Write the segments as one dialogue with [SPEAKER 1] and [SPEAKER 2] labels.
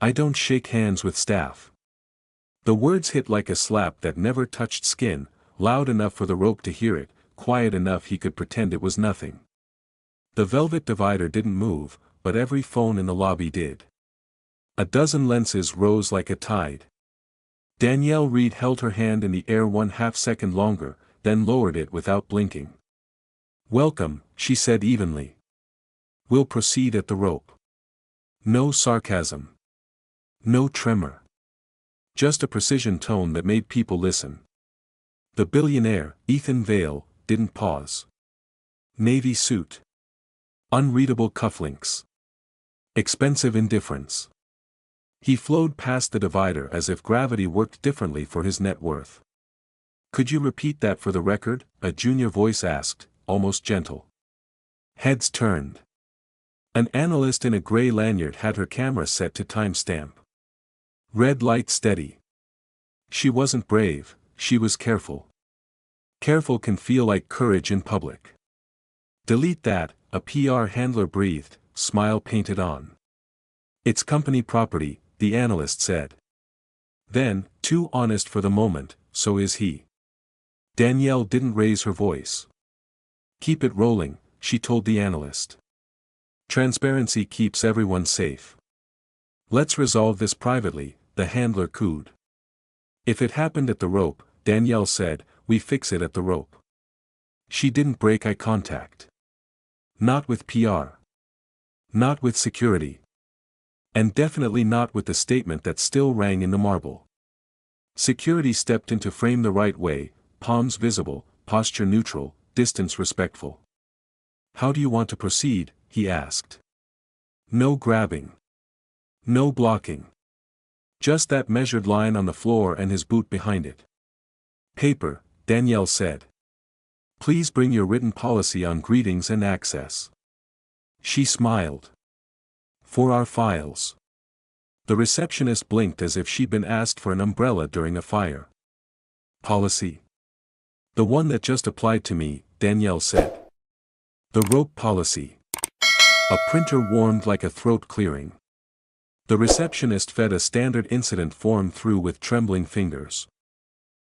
[SPEAKER 1] I don't shake hands with staff. The words hit like a slap that never touched skin, loud enough for the rope to hear it, quiet enough he could pretend it was nothing. The velvet divider didn't move, but every phone in the lobby did. A dozen lenses rose like a tide. Danielle Reed held her hand in the air 1/2 second longer, then lowered it without blinking. "Welcome," she said evenly. "We'll proceed at the rope." No sarcasm. No tremor. Just a precision tone that made people listen. The billionaire, Ethan Vale, didn't pause. Navy suit. Unreadable cufflinks. Expensive indifference. He flowed past the divider as if gravity worked differently for his net worth. "Could you repeat that for the record?" a junior voice asked, almost gentle. Heads turned. An analyst in a gray lanyard had her camera set to timestamp. Red light steady. She wasn't brave, she was careful. Careful can feel like courage in public. "Delete that," a PR handler breathed, smile painted on. "It's company property," the analyst said. Then, too honest for the moment, "So is he." Danielle didn't raise her voice. "Keep it rolling," she told the analyst. "Transparency keeps everyone safe." "Let's resolve this privately," the handler cooed. "If it happened at the rope," Danielle said, "we fix it at the rope." She didn't break eye contact. Not with PR. Not with security. And definitely not with the statement that still rang in the marble. Security stepped into frame the right way, palms visible, posture neutral, distance respectful. "How do you want to proceed?" he asked. No grabbing. No blocking. Just that measured line on the floor and his boot behind it. "Paper," Danielle said. "Please bring your written policy on greetings and access." She smiled. "For our files." The receptionist blinked as if she'd been asked for an umbrella during a fire. "Policy?" "The one that just applied to me," Danielle said. "The rope policy." A printer warmed like a throat clearing. The receptionist fed a standard incident form through with trembling fingers.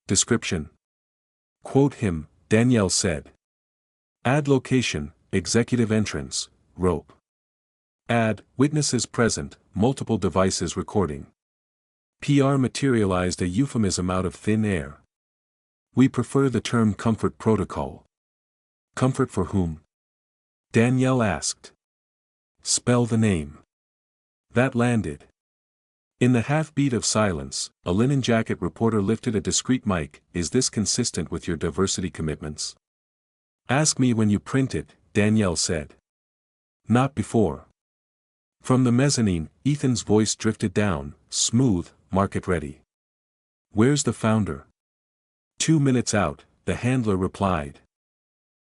[SPEAKER 1] "Description." "Quote him," Danielle said. "Add location, executive entrance, rope. Add, witnesses present, multiple devices recording." PR materialized a euphemism out of thin air. "We prefer the term comfort protocol." "Comfort for whom?" Danielle asked. "Spell the name." That landed. In the half-beat of silence, a linen jacket reporter lifted a discreet mic. "Is this consistent with your diversity commitments?" "Ask me when you print it," Danielle said. "Not before." From the mezzanine, Ethan's voice drifted down, smooth, market ready. "Where's the founder?" 2 minutes out, the handler replied.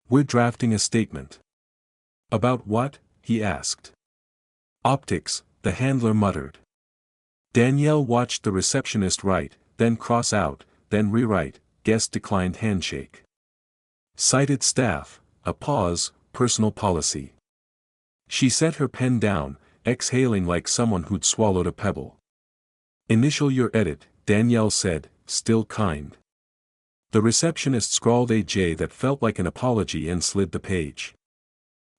[SPEAKER 1] "We're drafting a statement." "About what?" he asked. "Optics," the handler muttered. Danielle watched the receptionist write, then cross out, then rewrite, "Guest declined handshake." Cited staff, a pause, personal policy. She set her pen down, exhaling like someone who'd swallowed a pebble. "Initial your edit," Danielle said, still kind. The receptionist scrawled a J that felt like an apology and slid the page.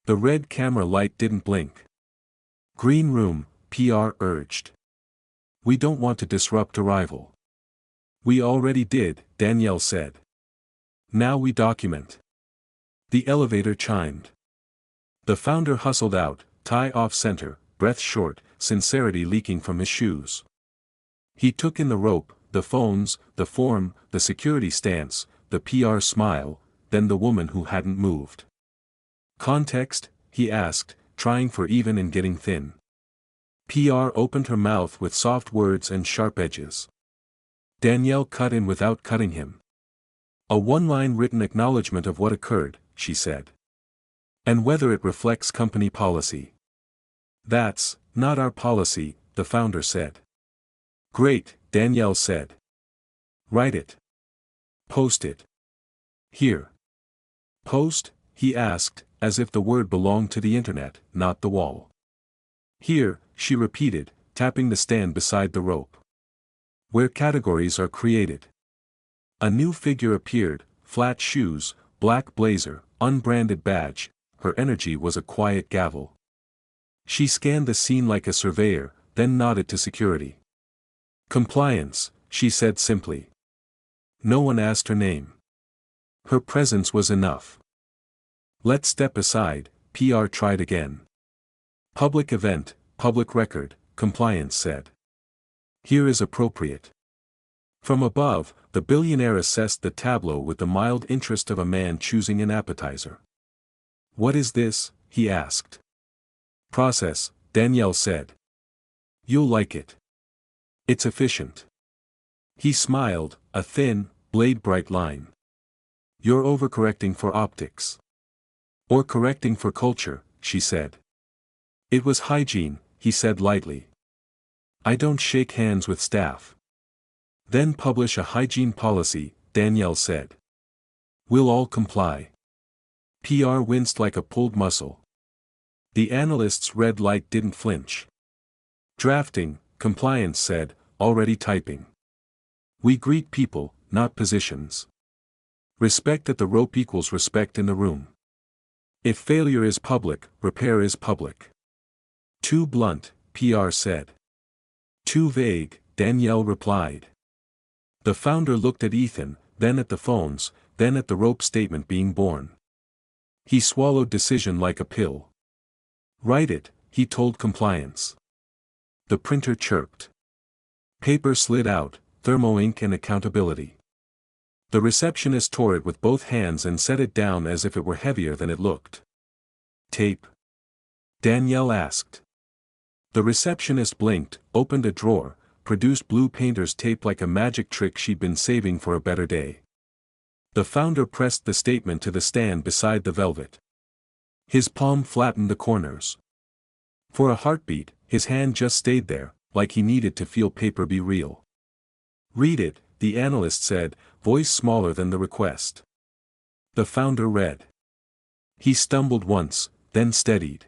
[SPEAKER 1] The red camera light didn't blink. "Green room," PR urged. "We don't want to disrupt arrival." "We already did," Danielle said. "Now we document." The elevator chimed. The founder hustled out, tie off center, breath short, sincerity leaking from his shoes. He took in the rope, the phones, the form, the security stance, the PR smile, then the woman who hadn't moved. "Context?" he asked, trying for even and getting thin. PR opened her mouth with soft words and sharp edges. Danielle cut in without cutting him. "A one-line written acknowledgement of what occurred," she said. "And whether it reflects company policy." "That's not our policy," the founder said. "Great," Danielle said. "Write it. Post it." "Here." "Post?" he asked, as if the word belonged to the internet, not the wall. "Here," she repeated, tapping the stand beside the rope. Where categories are created. A new figure appeared, flat shoes, black blazer, unbranded badge. Her energy was a quiet gavel. She scanned the scene like a surveyor, then nodded to security. Compliance, she said simply. No one asked her name. Her presence was enough. Let's step aside, PR tried again. Public event, public record, compliance said. Here is appropriate. From above, the billionaire assessed the tableau with the mild interest of a man choosing an appetizer. What is this? He asked. Process, Danielle said. You'll like it. It's efficient. He smiled, a thin, blade-bright line. You're overcorrecting for optics. Or correcting for culture, she said. It was hygiene, he said lightly. I don't shake hands with staff. Then publish a hygiene policy, Danielle said. We'll all comply. PR winced like a pulled muscle. The analyst's red light didn't flinch. Drafting, compliance said, already typing. We greet people, not positions. Respect at the rope equals respect in the room. If failure is public, repair is public. Too blunt, PR said. Too vague, Danielle replied. The founder looked at Ethan, then at the phones, then at the rope statement being born. He swallowed decision like a pill. Write it, he told compliance. The printer chirped. Paper slid out, thermo ink and accountability. The receptionist tore it with both hands and set it down as if it were heavier than it looked. Tape? Danielle asked. The receptionist blinked, opened a drawer, produced blue painter's tape like a magic trick she'd been saving for a better day. The founder pressed the statement to the stand beside the velvet. His palm flattened the corners. For a heartbeat, his hand just stayed there, like he needed to feel paper be real. Read it, the analyst said, voice smaller than the request. The founder read. He stumbled once, then steadied.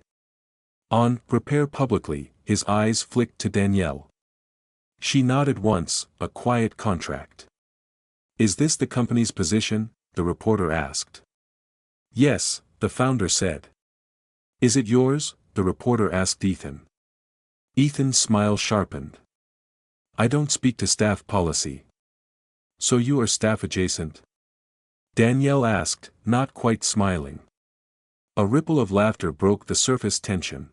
[SPEAKER 1] On prepare publicly, his eyes flicked to Danielle. She nodded once, a quiet contract. Is this the company's position? The reporter asked. Yes, the founder said. Is it yours? The reporter asked Ethan. Ethan's smile sharpened. I don't speak to staff policy. So you are staff adjacent? Danielle asked, not quite smiling. A ripple of laughter broke the surface tension.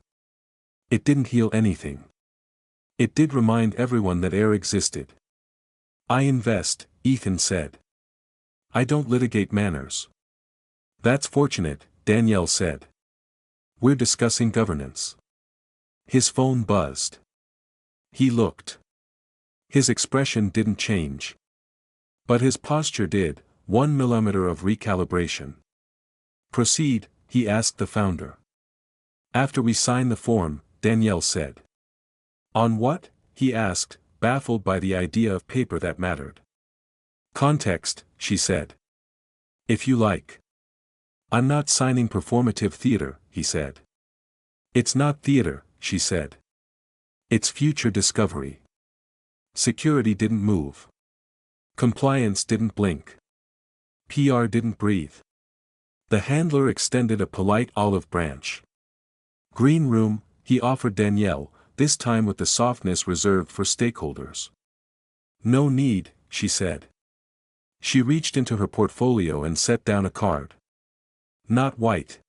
[SPEAKER 1] It didn't heal anything. It did remind everyone that air existed. I invest, Ethan said. I don't litigate manners. That's fortunate, Danielle said. We're discussing governance. His phone buzzed. He looked. His expression didn't change. But his posture did, 1 millimeter of recalibration. Proceed, he asked the founder. After we sign the form, Danielle said. On what? He asked, baffled by the idea of paper that mattered. Context, she said. If you like. I'm not signing performative theater, he said. It's not theater, she said. It's future discovery. Security didn't move. Compliance didn't blink. PR didn't breathe. The handler extended a polite olive branch. Green room, he offered Danielle, this time with the softness reserved for stakeholders. No need, she said. She reached into her portfolio and set down a card. Not white.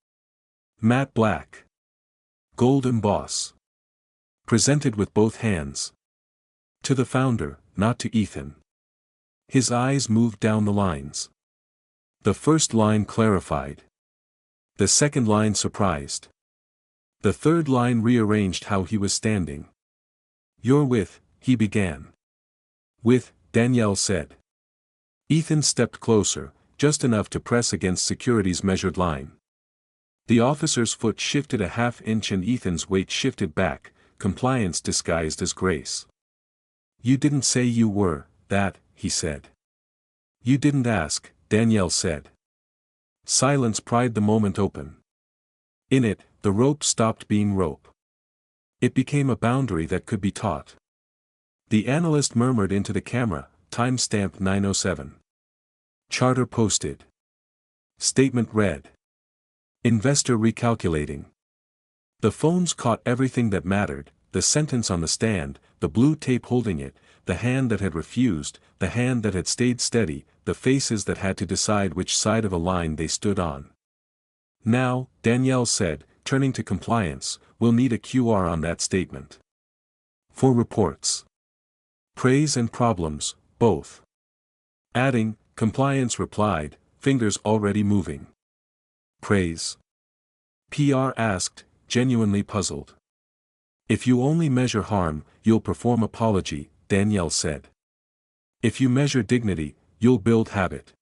[SPEAKER 1] Matte black. Gold emboss. Presented with both hands. To the founder, not to Ethan. His eyes moved down the lines. The first line clarified. The second line surprised. The third line rearranged how he was standing. You're with, he began. With, Danielle said. Ethan stepped closer, just enough to press against security's measured line. The officer's foot shifted a half-inch and Ethan's weight shifted back, compliance disguised as grace. You didn't say you were, that, he said. You didn't ask, Danielle said. Silence pried the moment open. In it, the rope stopped being rope. It became a boundary that could be taught. The analyst murmured into the camera, timestamp 9:07. Charter posted. Statement read. Investor recalculating. The phones caught everything that mattered, the sentence on the stand, the blue tape holding it, the hand that had refused, the hand that had stayed steady, the faces that had to decide which side of a line they stood on. Now, Danielle said, turning to compliance, we'll need a QR on that statement. For reports. Praise and problems, both. Adding, compliance replied, fingers already moving. Praise. PR asked, genuinely puzzled. If you only measure harm, you'll perform apology, Danielle said. If you measure dignity, you'll build habit.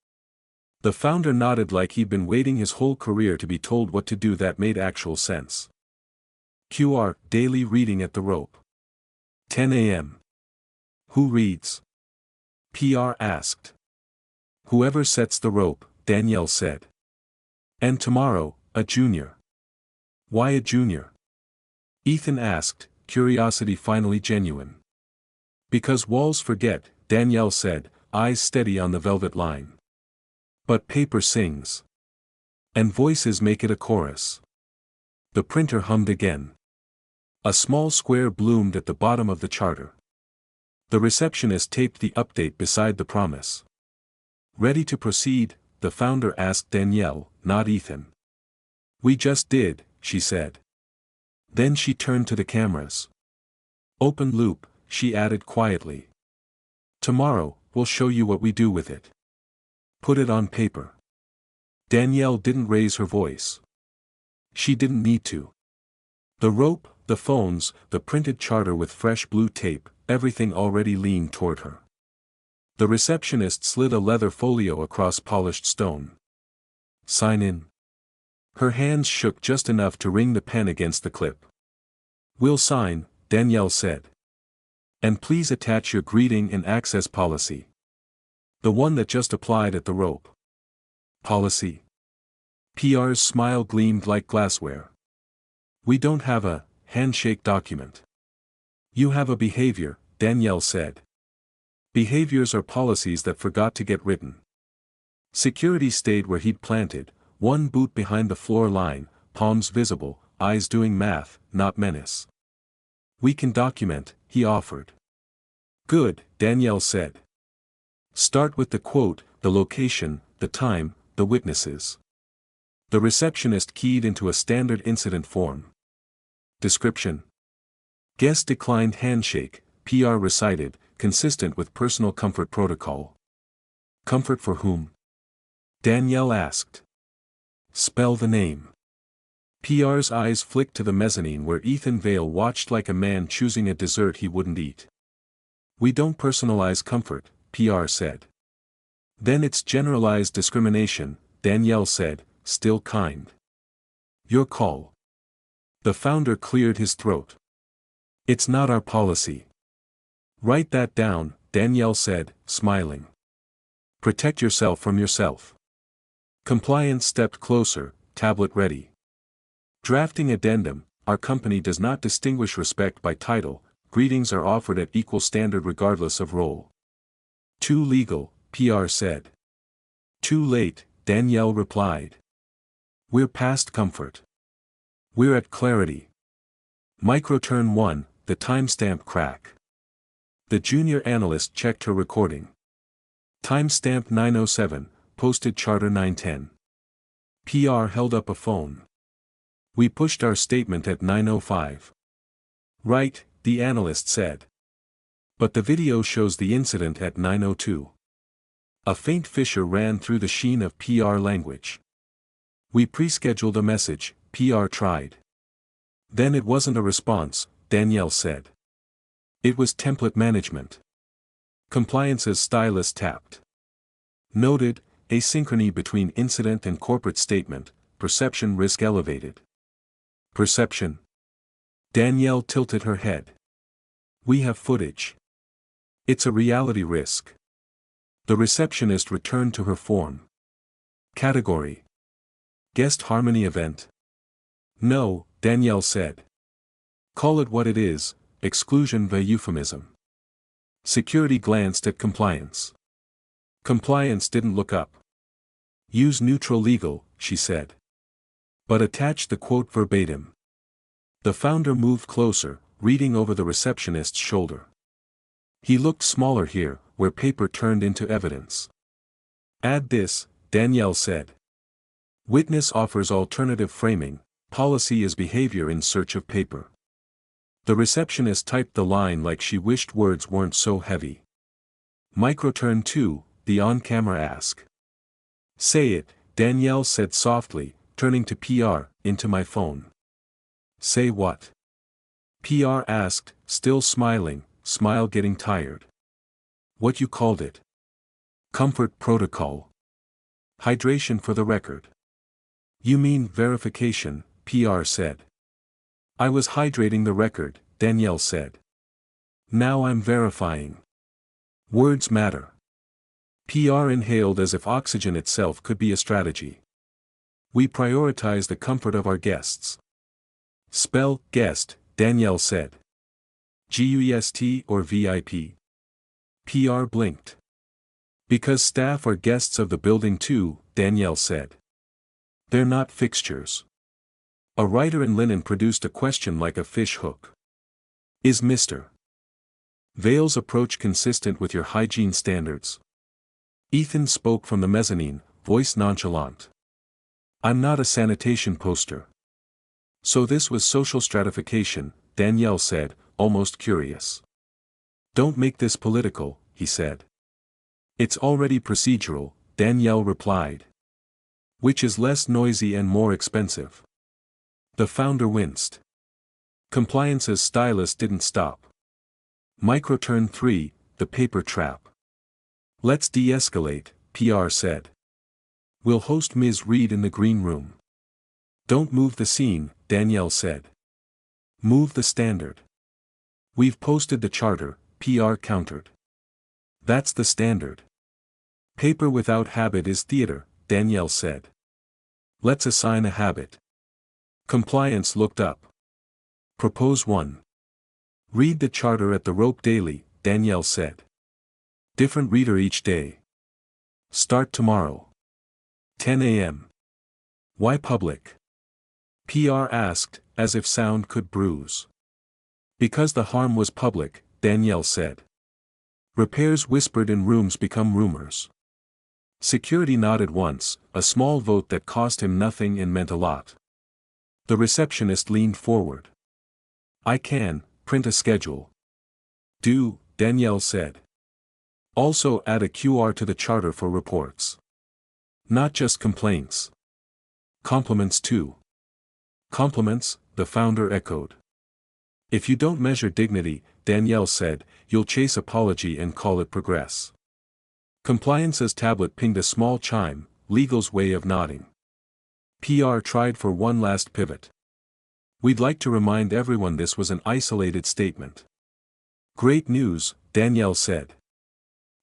[SPEAKER 1] The founder nodded like he'd been waiting his whole career to be told what to do that made actual sense. QR, daily reading at the rope. 10 a.m. Who reads? PR asked. Whoever sets the rope, Danielle said. And tomorrow, a junior. Why a junior? Ethan asked, curiosity finally genuine. Because walls forget, Danielle said, eyes steady on the velvet line. But paper sings. And voices make it a chorus. The printer hummed again. A small square bloomed at the bottom of the charter. The receptionist taped the update beside the promise. Ready to proceed, the founder asked Danielle, not Ethan. We just did, she said. Then she turned to the cameras. Open loop, she added quietly. Tomorrow, we'll show you what we do with it. Put it on paper. Danielle didn't raise her voice. She didn't need to. The rope, the phones, the printed charter with fresh blue tape, everything already leaned toward her. The receptionist slid a leather folio across polished stone. Sign in. Her hands shook just enough to ring the pen against the clip. We'll sign, Danielle said. And please attach your greeting and access policy. The one that just applied at the rope. Policy. PR's smile gleamed like glassware. We don't have a handshake document. You have a behavior, Danielle said. Behaviors are policies that forgot to get written. Security stayed where he'd planted, one boot behind the floor line, palms visible, eyes doing math, not menace. We can document, he offered. Good, Danielle said. Start with the quote, the location, the time, the witnesses. The receptionist keyed into a standard incident form. Description. Guest declined handshake, PR recited, consistent with personal comfort protocol. Comfort for whom? Danielle asked. Spell the name. PR's eyes flicked to the mezzanine where Ethan Vale watched like a man choosing a dessert he wouldn't eat. We don't personalize comfort, PR said. Then it's generalized discrimination, Danielle said, still kind. Your call. The founder cleared his throat. It's not our policy. Write that down, Danielle said, smiling. Protect yourself from yourself. Compliance stepped closer, tablet ready. Drafting addendum, our company does not distinguish respect by title, greetings are offered at equal standard regardless of role. Too legal, PR said. Too late, Danielle replied. We're past comfort. We're at clarity. Microturn 1, the timestamp crack. The junior analyst checked her recording. Timestamp 9:07, posted charter 9:10. PR held up a phone. We pushed our statement at 9:05. Right, the analyst said. But the video shows the incident at 9:02. A faint fissure ran through the sheen of PR language. We pre-scheduled a message, PR tried. Then it wasn't a response, Danielle said. It was template management. Compliance's stylist tapped. Noted, asynchrony between incident and corporate statement, perception risk elevated. Perception. Danielle tilted her head. We have footage. It's a reality risk. The receptionist returned to her form. Category. Guest harmony event. No, Danielle said. Call it what it is, exclusion via euphemism. Security glanced at compliance. Compliance didn't look up. Use neutral legal, she said. But attach the quote verbatim. The founder moved closer, reading over the receptionist's shoulder. He looked smaller here, where paper turned into evidence. Add this, Danielle said. Witness offers alternative framing, policy is behavior in search of paper. The receptionist typed the line like she wished words weren't so heavy. Microturn 2, the on-camera ask. Say it, Danielle said softly, turning to PR, into my phone. Say what? PR asked, still smiling, smile getting tired. What you called it? Comfort protocol. Hydration for the record. You mean verification, PR said. I was hydrating the record, Danielle said. Now I'm verifying. Words matter. PR inhaled as if oxygen itself could be a strategy. We prioritize the comfort of our guests. Spell guest, Danielle said. GUEST or VIP? PR blinked. Because staff are guests of the building too, Danielle said. They're not fixtures. A writer in linen produced a question like a fish hook. Is Mr. Vale's approach consistent with your hygiene standards? Ethan spoke from the mezzanine, voice nonchalant. I'm not a sanitation poster. So this was social stratification, Danielle said, almost curious. Don't make this political, he said. It's already procedural, Danielle replied. Which is less noisy and more expensive. The founder winced. Compliance's stylist didn't stop. Microturn 3, the paper trap. Let's de-escalate, PR said. We'll host Ms. Reed in the green room. Don't move the scene, Danielle said. Move the standard. We've posted the charter, PR countered. That's the standard. Paper without habit is theater, Danielle said. Let's assign a habit. Compliance looked up. Propose one. Read the charter at the rope daily, Danielle said. Different reader each day. Start tomorrow. 10 a.m. Why public? PR asked, as if sound could bruise. Because the harm was public, Danielle said. Repairs whispered in rooms become rumors. Security nodded once, a small vote that cost him nothing and meant a lot. The receptionist leaned forward. I can, print a schedule. Do, Danielle said. Also add a QR to the charter for reports. Not just complaints. Compliments too. Compliments, the founder echoed. If you don't measure dignity, Danielle said, you'll chase apology and call it progress. Compliance's tablet pinged a small chime, legal's way of nodding. PR tried for one last pivot. We'd like to remind everyone this was an isolated statement. Great news, Danielle said.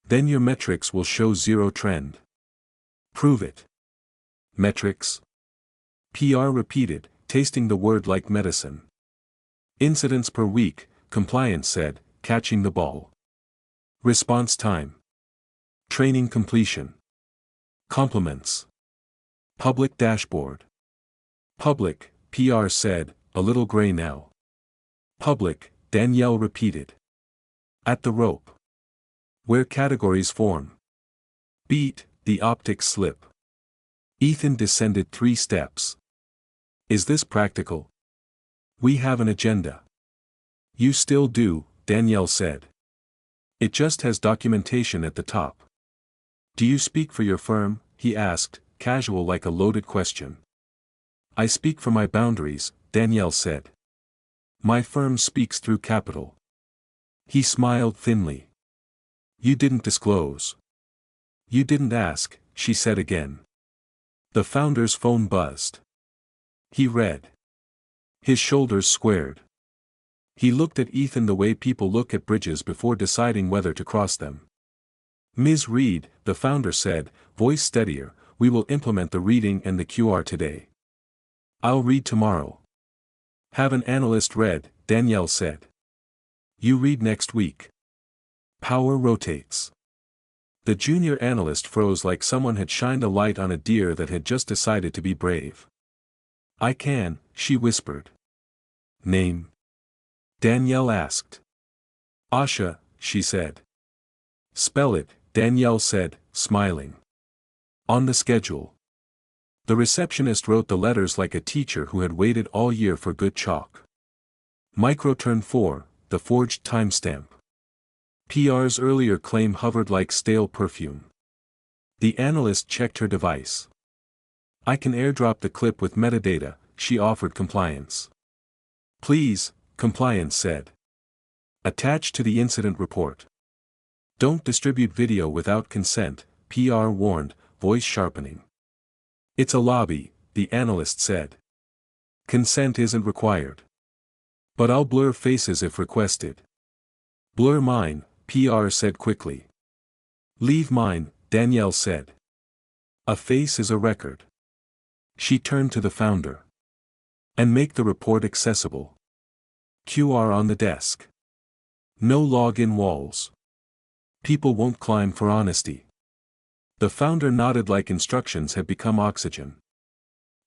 [SPEAKER 1] Then your metrics will show zero trend. Prove it. Metrics? PR repeated, tasting the word like medicine. Incidents per week, compliance said, catching the ball. Response time. Training completion. Compliments. Public dashboard. Public, PR said, a little gray now. Public, Danielle repeated. At the rope. Where categories form. Beat, the optics slip. Ethan descended 3 steps. Is this practical? We have an agenda. You still do, Danielle said. It just has documentation at the top. Do you speak for your firm? He asked, casual like a loaded question. I speak for my boundaries, Danielle said. My firm speaks through capital. He smiled thinly. You didn't disclose. You didn't ask, she said again. The founder's phone buzzed. He read. His shoulders squared. He looked at Ethan the way people look at bridges before deciding whether to cross them. Ms. Reed, the founder said, voice steadier, we will implement the reading and the QR today. I'll read tomorrow. Have an analyst read, Danielle said. You read next week. Power rotates. The junior analyst froze like someone had shined a light on a deer that had just decided to be brave. I can, she whispered. Name? Danielle asked. Asha, she said. Spell it, Danielle said, smiling. On the schedule. The receptionist wrote the letters like a teacher who had waited all year for good chalk. Microturn 4, the forged timestamp. PR's earlier claim hovered like stale perfume. The analyst checked her device. I can airdrop the clip with metadata, she offered compliance. Please, compliance said. Attach to the incident report. Don't distribute video without consent, PR warned, voice sharpening. It's a lobby, the analyst said. Consent isn't required. But I'll blur faces if requested. Blur mine, PR said quickly. Leave mine, Danielle said. A face is a record. She turned to the founder. And make the report accessible. QR on the desk. No login walls. People won't climb for honesty. The founder nodded like instructions had become oxygen.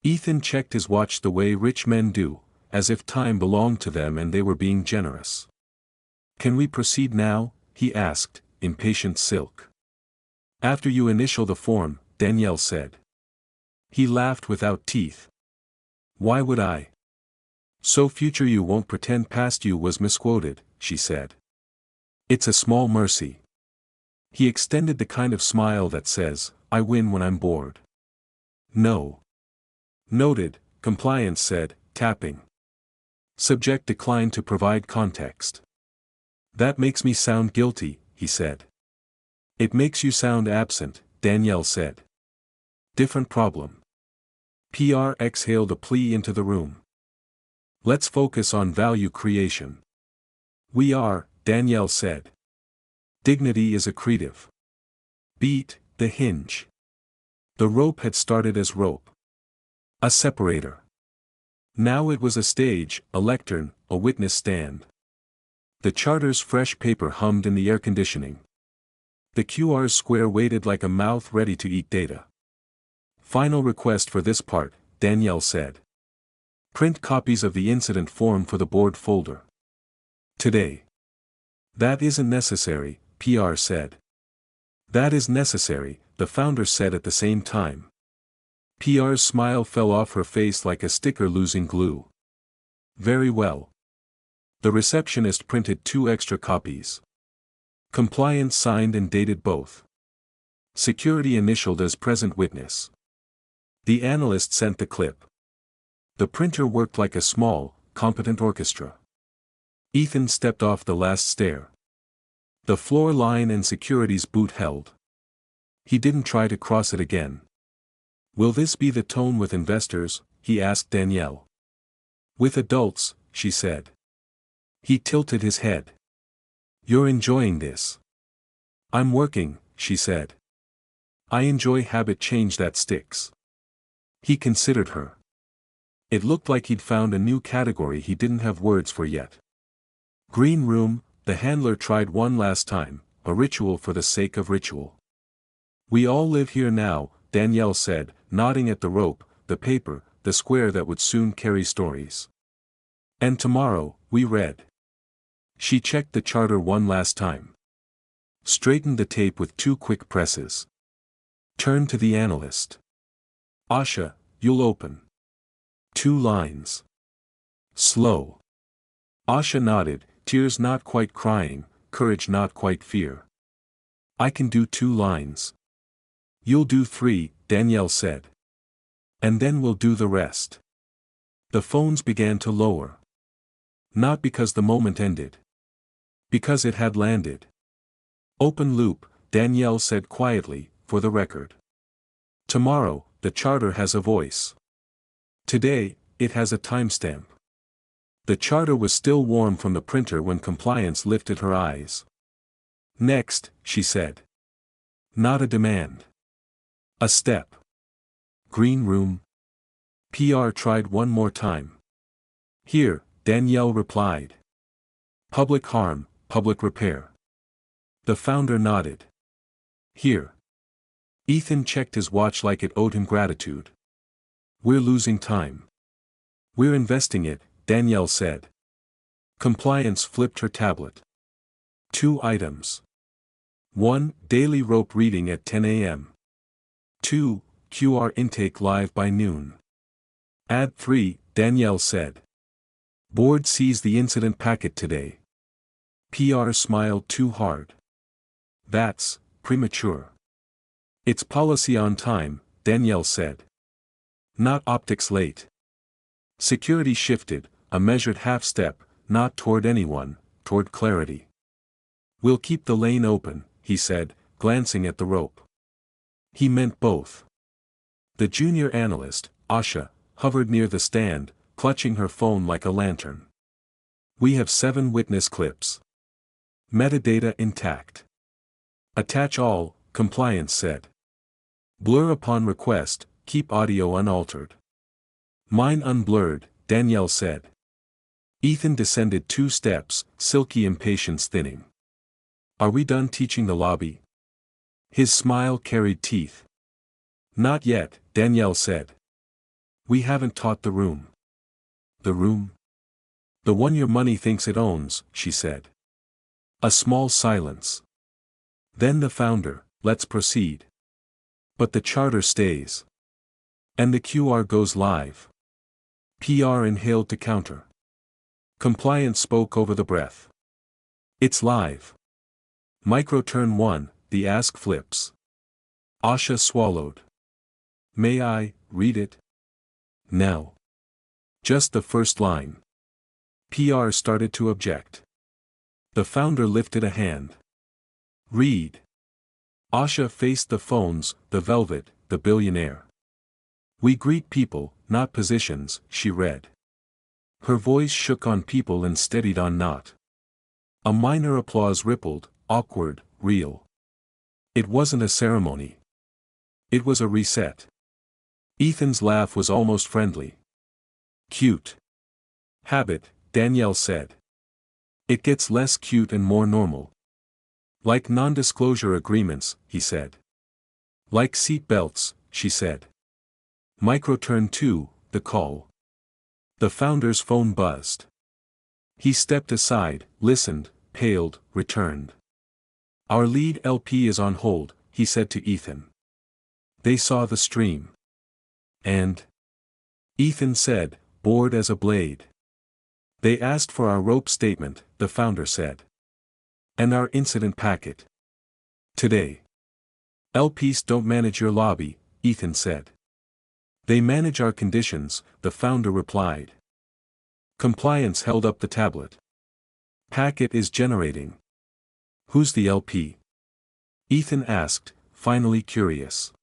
[SPEAKER 1] Ethan checked his watch the way rich men do, as if time belonged to them and they were being generous. Can we proceed now? He asked, impatient silk. After you initial the form, Danielle said. He laughed without teeth. Why would I? So future you won't pretend past you was misquoted, she said. It's a small mercy. He extended the kind of smile that says, I win when I'm bored. No. Noted, compliance said, tapping. Subject declined to provide context. That makes me sound guilty, he said. It makes you sound absent, Danielle said. Different problem. PR exhaled a plea into the room. Let's focus on value creation. We are, Danielle said. Dignity is accretive. Beat, the hinge. The rope had started as rope. A separator. Now it was a stage, a lectern, a witness stand. The charter's fresh paper hummed in the air conditioning. The QR's square waited like a mouth ready to eat data. Final request for this part, Danielle said. Print copies of the incident form for the board folder. Today. That isn't necessary, PR said. That is necessary, the founder said at the same time. PR's smile fell off her face like a sticker losing glue. Very well. The receptionist printed 2 extra copies. Compliance signed and dated both. Security initialed as present witness. The analyst sent the clip. The printer worked like a small, competent orchestra. Ethan stepped off the last stair. The floor line and security's boot held. He didn't try to cross it again. Will this be the tone with investors? He asked Danielle. With adults, she said. He tilted his head. You're enjoying this. I'm working, she said. I enjoy habit change that sticks. He considered her. It looked like he'd found a new category he didn't have words for yet. Green room, the handler tried one last time, a ritual for the sake of ritual. We all live here now, Danielle said, nodding at the rope, the paper, the square that would soon carry stories. And tomorrow, we read. She checked the charter one last time. Straightened the tape with 2 quick presses. Turned to the analyst. Asha, you'll open. 2 lines. Slow. Asha nodded, tears not quite crying, courage not quite fear. I can do 2 lines. You'll do 3, Danielle said. And then we'll do the rest. The phones began to lower. Not because the moment ended. Because it had landed. Open loop, Danielle said quietly, for the record. Tomorrow, the charter has a voice. Today, it has a timestamp. The charter was still warm from the printer when compliance lifted her eyes. Next, she said. Not a demand. A step. Green room. PR tried one more time. Here, Danielle replied. Public harm, public repair. The founder nodded. Here. Ethan checked his watch like it owed him gratitude. We're losing time. We're investing it, Danielle said. Compliance flipped her tablet. 2 items. 1. Daily rope reading at 10 a.m. 2. QR intake live by noon. Add 3, Danielle said. Board sees the incident packet today. PR smiled too hard. That's premature. It's policy on time, Danielle said. Not optics late. Security shifted, a measured half step, not toward anyone, toward clarity. We'll keep the lane open, he said, glancing at the rope. He meant both. The junior analyst, Asha, hovered near the stand, clutching her phone like a lantern. We have 7 witness clips. Metadata intact. Attach all, compliance said. Blur upon request, keep audio unaltered. Mine unblurred, Danielle said. Ethan descended 2 steps, silky impatience thinning. Are we done teaching the lobby? His smile carried teeth. Not yet, Danielle said. We haven't taught the room. The room? The one your money thinks it owns, she said. A small silence. Then the founder, let's proceed. But the charter stays. And the QR goes live. PR inhaled to counter. Compliance spoke over the breath. It's live. Micro turn 1, the ask flips. Asha swallowed. May I read it? Now. Just the first line. PR started to object. The founder lifted a hand. Read. Asha faced the phones, the velvet, the billionaire. We greet people, not positions, she read. Her voice shook on people and steadied on not. A minor applause rippled, awkward, real. It wasn't a ceremony. It was a reset. Ethan's laugh was almost friendly. Cute. Habit, Danielle said. It gets less cute and more normal. Like non-disclosure agreements, he said. Like seat belts, she said. Micro turn 2, the call. The founder's phone buzzed. He stepped aside, listened, paled, returned. Our lead LP is on hold, he said to Ethan. They saw the stream. And? Ethan said, bored as a blade. They asked for our rope statement, the founder said. And our incident packet. Today. LPs don't manage your lobby, Ethan said. They manage our conditions, the founder replied. Compliance held up the tablet. Packet is generating. Who's the LP? Ethan asked, finally curious.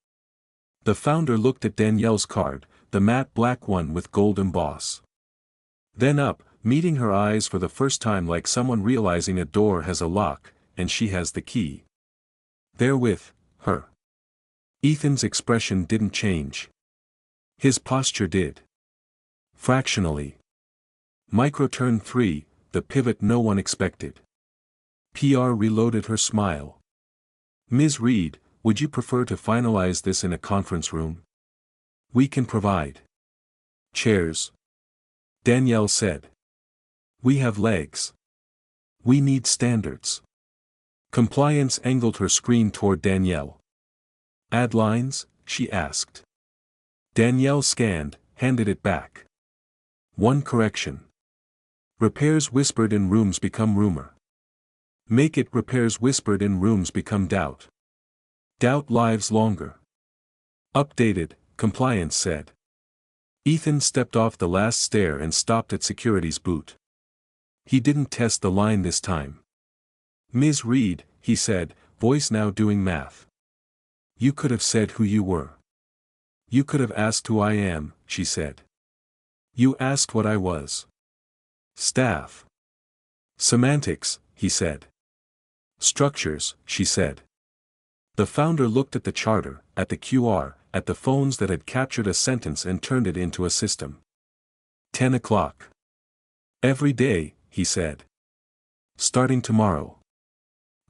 [SPEAKER 1] The founder looked at Danielle's card, the matte black one with gold emboss. Then up, meeting her eyes for the first time like someone realizing a door has a lock, and she has the key. There with her. Ethan's expression didn't change. His posture did. Fractionally. Micro turn 3, the pivot no one expected. PR reloaded her smile. Ms. Reed, would you prefer to finalize this in a conference room? We can provide. Chairs. Danielle said. We have legs. We need standards. Compliance angled her screen toward Danielle. Add lines, she asked. Danielle scanned, handed it back. One correction. Repairs whispered in rooms become rumor. Make it repairs whispered in rooms become doubt. Doubt lives longer. Updated, compliance said. Ethan stepped off the last stair and stopped at security's boot. He didn't test the line this time. Ms. Reed, he said, voice now doing math. You could have said who you were. You could have asked who I am, she said. You asked what I was. Staff. Semantics, he said. Structures, she said. The founder looked at the charter, at the QR, at the phones that had captured a sentence and turned it into a system. 10 o'clock. Every day, he said. Starting tomorrow.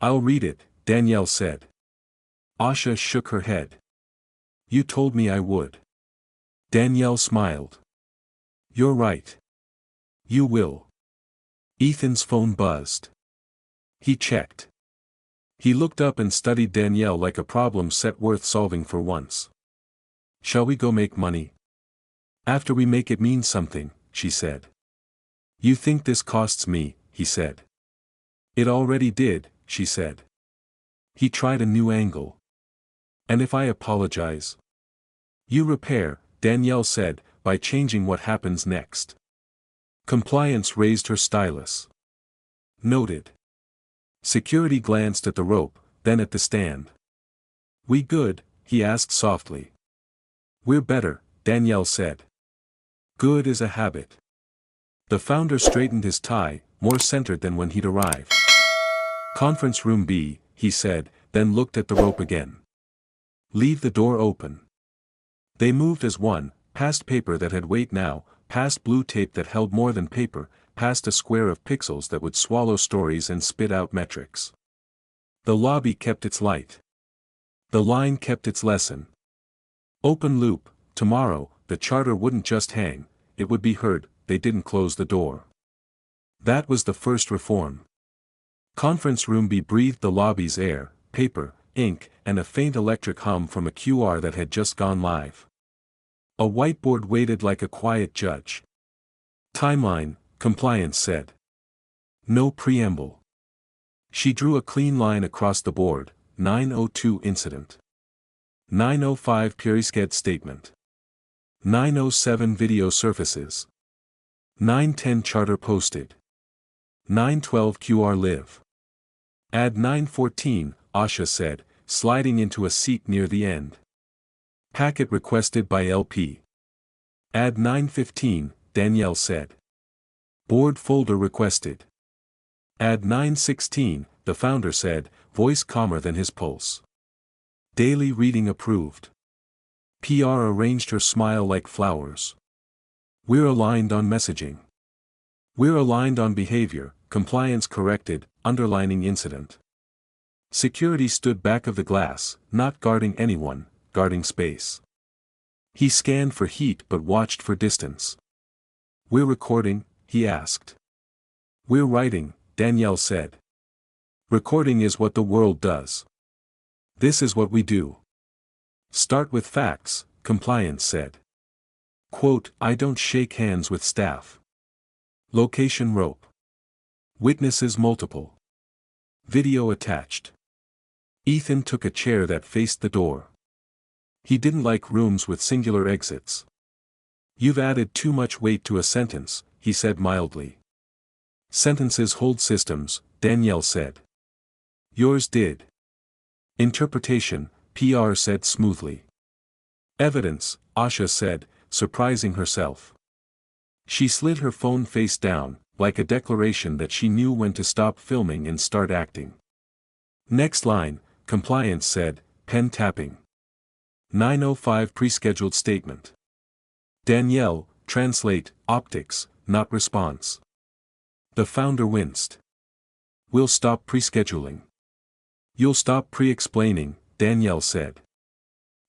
[SPEAKER 1] I'll read it, Danielle said. Asha shook her head. You told me I would. Danielle smiled. You're right. You will. Ethan's phone buzzed. He checked. He looked up and studied Danielle like a problem set worth solving for once. Shall we go make money? After we make it mean something, she said. You think this costs me, he said. It already did, she said. He tried a new angle. And if I apologize? You repair, Danielle said, by changing what happens next. Compliance raised her stylus. Noted. Security glanced at the rope, then at the stand. We good? He asked softly. We're better, Danielle said. Good is a habit. The founder straightened his tie, more centered than when he'd arrived. Conference room B, he said, then looked at the rope again. Leave the door open. They moved as one, past paper that had weight now, past blue tape that held more than paper, past a square of pixels that would swallow stories and spit out metrics. The lobby kept its light. The line kept its lesson. Open loop, tomorrow, the charter wouldn't just hang, it would be heard, they didn't close the door. That was the first reform. Conference room B breathed the lobby's air, paper, ink, and a faint electric hum from a QR that had just gone live. A whiteboard waited like a quiet judge. Timeline, compliance said. No preamble. She drew a clean line across the board, 9:02 incident. 9:05 Perisked statement. 9:07 video surfaces. 9:10 charter posted. 9:12 QR live. Add 9:14, Asha said, sliding into a seat near the end. Packet requested by LP. Add 9:15, Danielle said. Board folder requested. Add 9:16, the founder said, voice calmer than his pulse. Daily reading approved. PR arranged her smile like flowers. We're aligned on messaging. We're aligned on behavior, compliance corrected, underlining incident. Security stood back of the glass, not guarding anyone, guarding space. He scanned for heat but watched for distance. We're recording, he asked. We're writing, Danielle said. Recording is what the world does. This is what we do. Start with facts, compliance said. Quote, I don't shake hands with staff. Location rope. Witnesses multiple. Video attached. Ethan took a chair that faced the door. He didn't like rooms with singular exits. You've added too much weight to a sentence, he said mildly. Sentences hold systems, Danielle said. Yours did. Interpretation, PR said smoothly. Evidence, Asha said, surprising herself. She slid her phone face down, like a declaration that she knew when to stop filming and start acting. Next line, compliance said, pen tapping. 9:05 prescheduled statement. Danielle, translate, optics, not response. The founder winced. We'll stop prescheduling. You'll stop pre-explaining, Danielle said.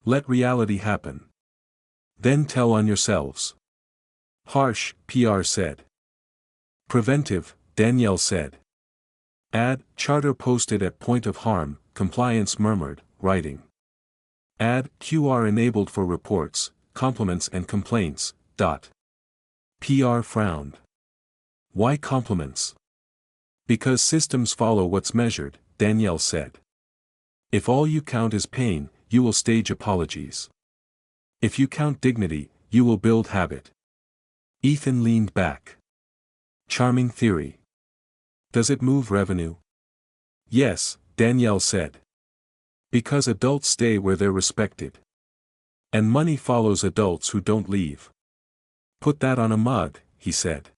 [SPEAKER 1] Let reality happen. Then tell on yourselves. Harsh, PR said. Preventive, Danielle said. Add, charter posted at point of harm, compliance murmured, writing. Add, QR enabled for reports, compliments and complaints, dot. PR frowned. Why compliments? Because systems follow what's measured, Danielle said. If all you count is pain, you will stage apologies. If you count dignity, you will build habit. Ethan leaned back. Charming theory. Does it move revenue? Yes, Danielle said. Because adults stay where they're respected. And money follows adults who don't leave. Put that on a mug, he said.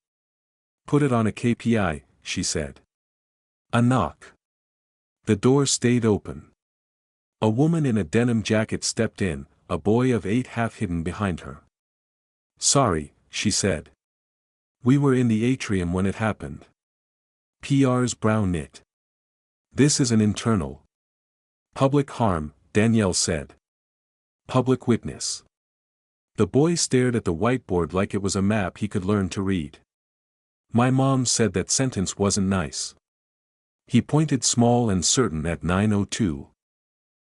[SPEAKER 1] Put it on a KPI, she said. A knock. The door stayed open. A woman in a denim jacket stepped in, a boy of 8 half hidden behind her. Sorry, she said. We were in the atrium when it happened. PR's brow knit. This is an internal. Public harm, Danielle said. Public witness. The boy stared at the whiteboard like it was a map he could learn to read. My mom said that sentence wasn't nice. He pointed small and certain at 902.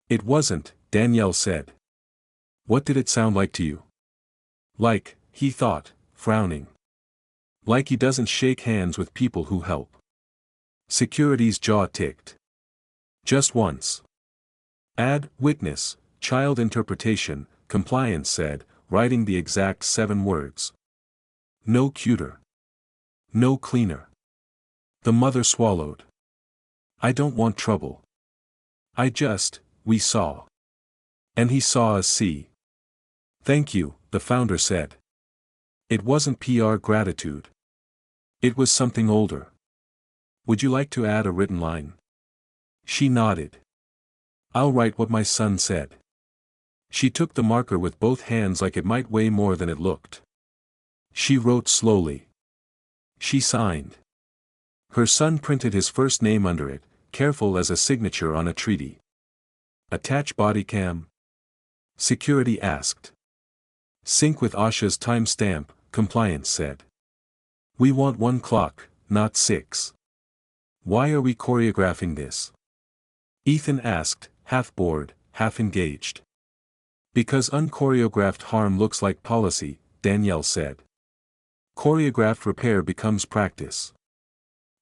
[SPEAKER 1] It wasn't, Danielle said. What did it sound like to you? Like, he thought, frowning. Like he doesn't shake hands with people who help. Security's jaw ticked. Just once. Add, witness, child interpretation, compliance said, writing the exact 7 words. No cuter. No cleaner. The mother swallowed. I don't want trouble. We saw. And he saw us see. Thank you, the founder said. It wasn't PR gratitude. It was something older. Would you like to add a written line? She nodded. I'll write what my son said. She took the marker with both hands like it might weigh more than it looked. She wrote slowly. She signed. Her son printed his first name under it, careful as a signature on a treaty. Attach body cam? Security asked. Sync with Asha's timestamp, compliance said. We want 1 clock, not 6. Why are we choreographing this? Ethan asked, half bored, half engaged. Because unchoreographed harm looks like policy, Danielle said. Choreographed repair becomes practice.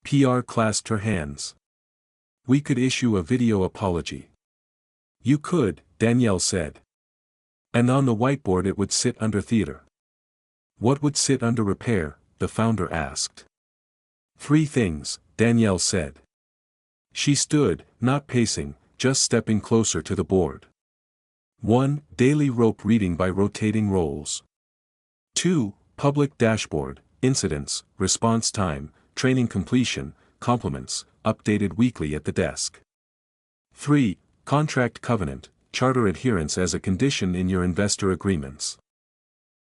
[SPEAKER 1] PR clasped her hands. We could issue a video apology. You could, Danielle said. And on the whiteboard it would sit under theater. What would sit under repair, the founder asked. 3 things, Danielle said. She stood, not pacing, just stepping closer to the board. 1. Daily rope reading by rotating roles. 2. Public dashboard, incidents, response time, training completion, compliments, updated weekly at the desk. 3. Contract covenant, charter adherence as a condition in your investor agreements.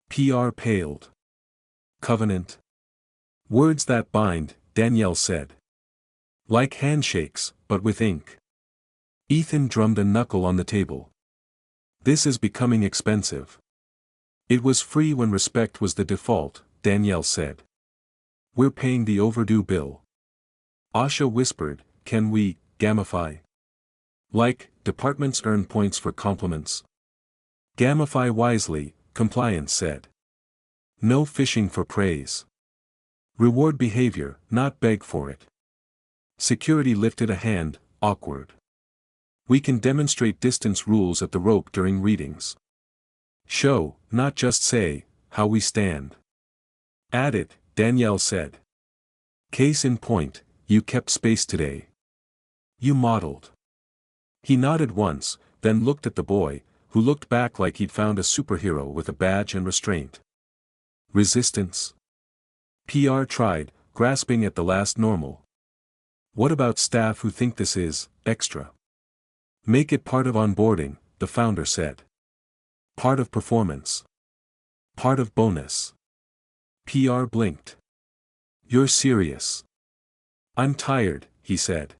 [SPEAKER 1] PR paled. Covenant. Words that bind, Danielle said. Like handshakes, but with ink. Ethan drummed a knuckle on the table. This is becoming expensive. It was free when respect was the default, Danielle said. We're paying the overdue bill. Asha whispered, can we, gamify? Like, departments earn points for compliments. Gamify wisely, compliance said. No fishing for praise. Reward behavior, not beg for it. Security lifted a hand, awkward. We can demonstrate distance rules at the rope during readings. Show, not just say, how we stand. Add it, Danielle said. Case in point, you kept space today. You modeled. He nodded once, then looked at the boy, who looked back like he'd found a superhero with a badge and restraint. Resistance? PR tried, grasping at the last normal. What about staff who think this is extra? Make it part of onboarding, the founder said. Part of performance. Part of bonus. PR blinked. You're serious. I'm tired, he said.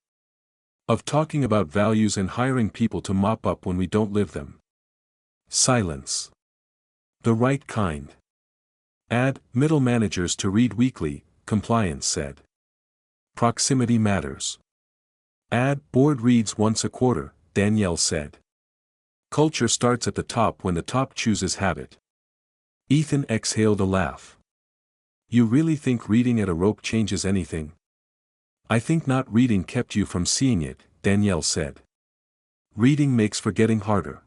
[SPEAKER 1] Of talking about values and hiring people to mop up when we don't live them. Silence. The right kind. Add, middle managers to read weekly, compliance said. Proximity matters. Add, board reads once a quarter, Danielle said. Culture starts at the top when the top chooses habit. Ethan exhaled a laugh. You really think reading at a rope changes anything? I think not reading kept you from seeing it, Danielle said. Reading makes forgetting harder.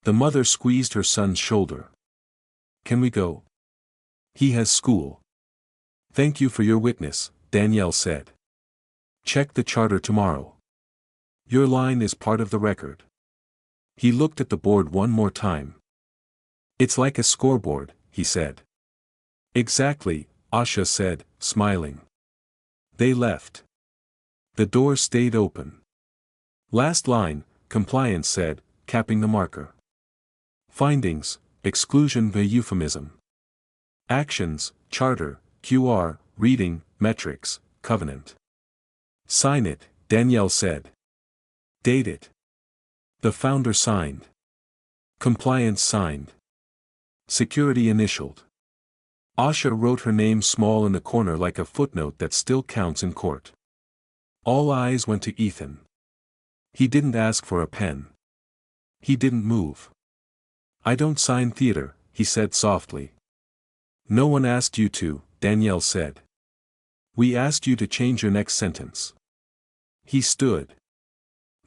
[SPEAKER 1] The mother squeezed her son's shoulder. Can we go? He has school. Thank you for your witness, Danielle said. Check the charter tomorrow. Your line is part of the record. He looked at the board one more time. It's like a scoreboard, he said. Exactly, Asha said, smiling. They left. The door stayed open. Last line, compliance said, capping the marker. Findings, exclusion by euphemism. Actions, charter, QR, reading, metrics, covenant. Sign it, Danielle said. Date it. The founder signed. Compliance signed. Security initialed. Asha wrote her name small in the corner like a footnote that still counts in court. All eyes went to Ethan. He didn't ask for a pen. He didn't move. I don't sign theater, he said softly. No one asked you to, Danielle said. We asked you to change your next sentence. He stood.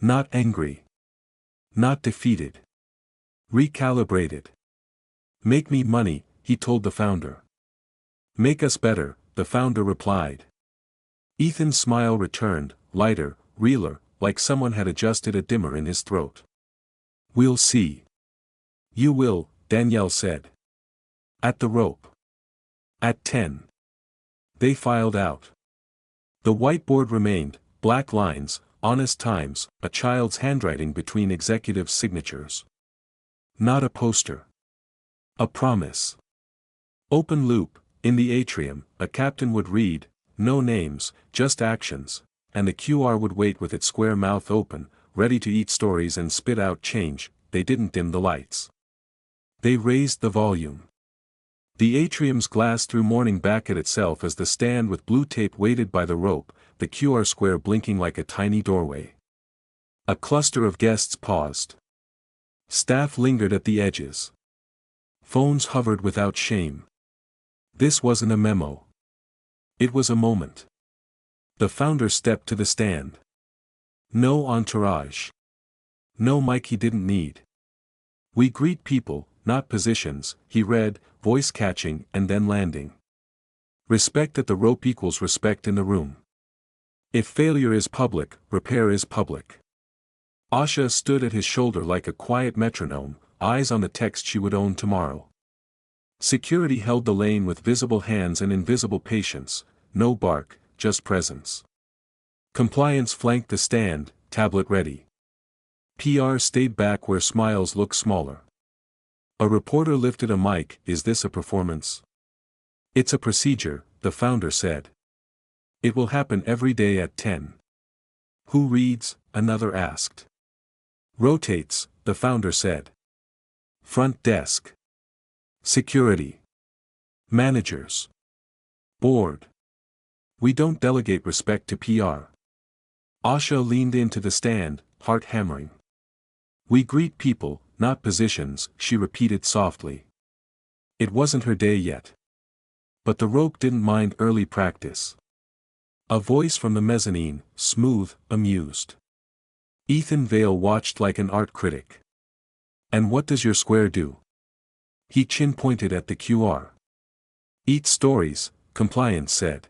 [SPEAKER 1] Not angry. Not defeated. Recalibrated. Make me money, he told the founder. Make us better, the founder replied. Ethan's smile returned, lighter, realer, like someone had adjusted a dimmer in his throat. We'll see. You will, Danielle said. At the rope. At 10. They filed out. The whiteboard remained, black lines, honest times, a child's handwriting between executives' signatures. Not a poster. A promise. Open loop, in the atrium, a captain would read, no names, just actions, and the QR would wait with its square mouth open, ready to eat stories and spit out change. They didn't dim the lights. They raised the volume. The atrium's glass threw morning back at itself as the stand with blue tape waited by the rope, the QR square blinking like a tiny doorway. A cluster of guests paused. Staff lingered at the edges. Phones hovered without shame. This wasn't a memo. It was a moment. The founder stepped to the stand. No entourage. No mic he didn't need. We greet people, not positions, he read, voice catching and then landing. Respect at the rope equals respect in the room. If failure is public, repair is public. Asha stood at his shoulder like a quiet metronome, eyes on the text she would own tomorrow. Security held the lane with visible hands and invisible patience, no bark, just presence. Compliance flanked the stand, tablet ready. PR stayed back where smiles look smaller. A reporter lifted a mic. Is this a performance? It's a procedure, the founder said. It will happen every day at 10. Who reads? Another asked. Rotates, the founder said. Front desk. Security. Managers. Board. We don't delegate respect to PR. Asha leaned into the stand, heart hammering. We greet people, not positions, she repeated softly. It wasn't her day yet. But the rope didn't mind early practice. A voice from the mezzanine, smooth, amused. Ethan Vale watched like an art critic. And what does your square do? He chin-pointed at the QR. Eat stories, compliance said.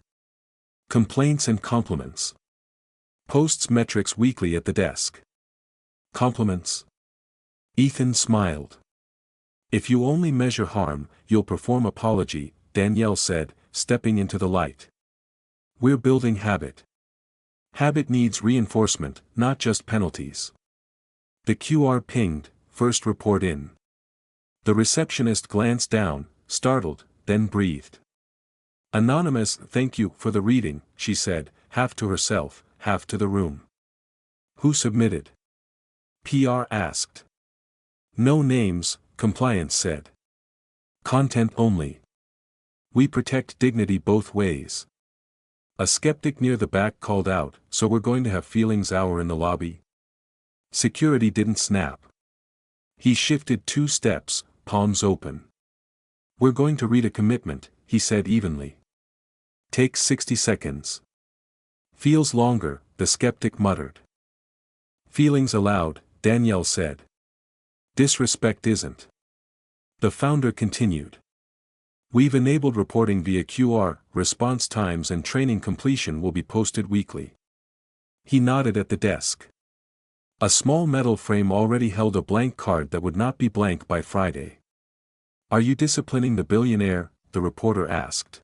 [SPEAKER 1] Complaints and compliments. Posts metrics weekly at the desk. Compliments? Ethan smiled. If you only measure harm, you'll perform apology, Danielle said, stepping into the light. We're building habit. Habit needs reinforcement, not just penalties. The QR pinged, first report in. The receptionist glanced down, startled, then breathed. Anonymous, thank you for the reading, she said, half to herself, half to the room. Who submitted? PR asked. No names, compliance said. Content only. We protect dignity both ways. A skeptic near the back called out, so we're going to have feelings hour in the lobby? Security didn't snap. He shifted 2 steps, palms open. We're going to read a commitment, he said evenly. Takes 60 seconds. Feels longer, the skeptic muttered. Feelings allowed, Danielle said. Disrespect isn't. The founder continued. We've enabled reporting via QR, response times and training completion will be posted weekly. He nodded at the desk. A small metal frame already held a blank card that would not be blank by Friday. Are you disciplining the billionaire? The reporter asked.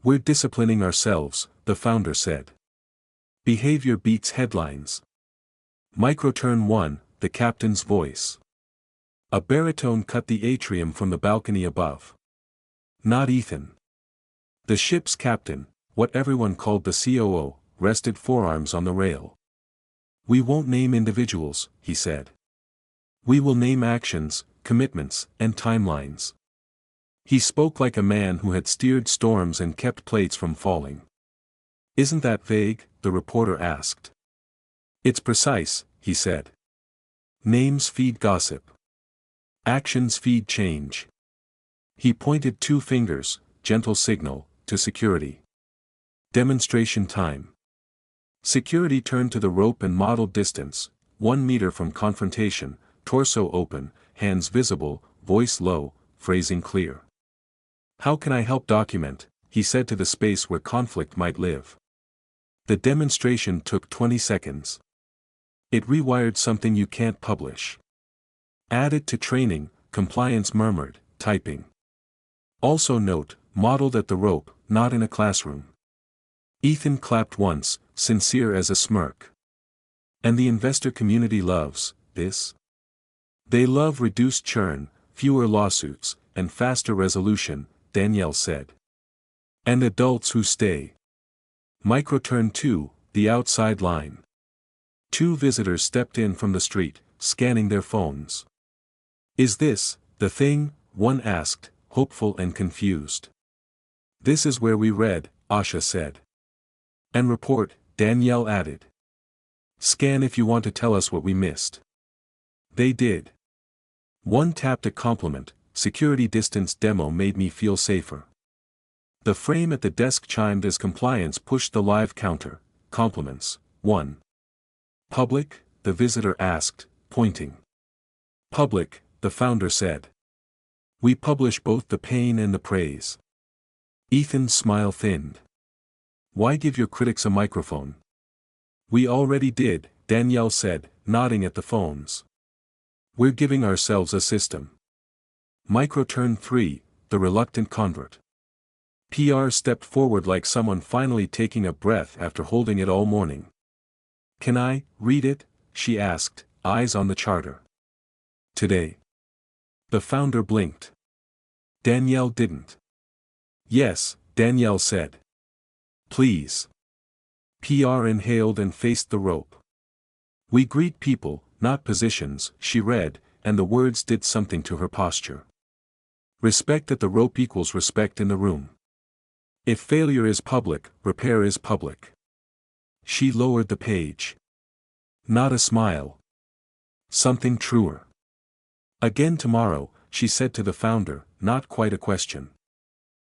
[SPEAKER 1] We're disciplining ourselves, the founder said. Behavior beats headlines. Microturn 1, the captain's voice. A baritone cut the atrium from the balcony above. Not Ethan. The ship's captain, what everyone called the COO, rested forearms on the rail. "We won't name individuals," he said. "We will name actions, commitments, and timelines." He spoke like a man who had steered storms and kept plates from falling. "Isn't that vague?" the reporter asked. "It's precise," he said. "Names feed gossip. Actions feed change." He pointed 2 fingers, gentle signal, to security. Demonstration time. Security turned to the rope and modeled distance, 1 meter from confrontation, torso open, hands visible, voice low, phrasing clear. "How can I help document?" he said to the space where conflict might live. The demonstration took 20 seconds. "It rewired something you can't publish." "Add it to training," compliance murmured, typing. "Also note, modeled at the rope, not in a classroom." Ethan clapped once, sincere as a smirk. "And the investor community loves this. They love reduced churn, fewer lawsuits, and faster resolution," Danielle said. "And adults who stay." Microturn 2, the outside line. 2 visitors stepped in from the street, scanning their phones. "Is this the thing?" one asked, hopeful and confused. "This is where we read," Asha said. "And report," Danielle added. "Scan if you want to tell us what we missed." They did. One tapped a compliment, "Security distance demo made me feel safer." The frame at the desk chimed as compliance pushed the live counter, "Compliments, 1. "Public?" the visitor asked, pointing. "Public," the founder said. "We publish both the pain and the praise." Ethan's smile thinned. "Why give your critics a microphone?" "We already did," Danielle said, nodding at the phones. "We're giving ourselves a system." Microturn 3, the reluctant convert. PR stepped forward like someone finally taking a breath after holding it all morning. "Can I read it?" she asked, eyes on the charter. "Today?" The founder blinked. Danielle didn't. "Yes," Danielle said. "Please." PR inhaled and faced the rope. "We greet people, not positions," she read, and the words did something to her posture. "Respect at the rope equals respect in the room. If failure is public, repair is public." She lowered the page. Not a smile. Something truer. "Again tomorrow," she said to the founder, not quite a question.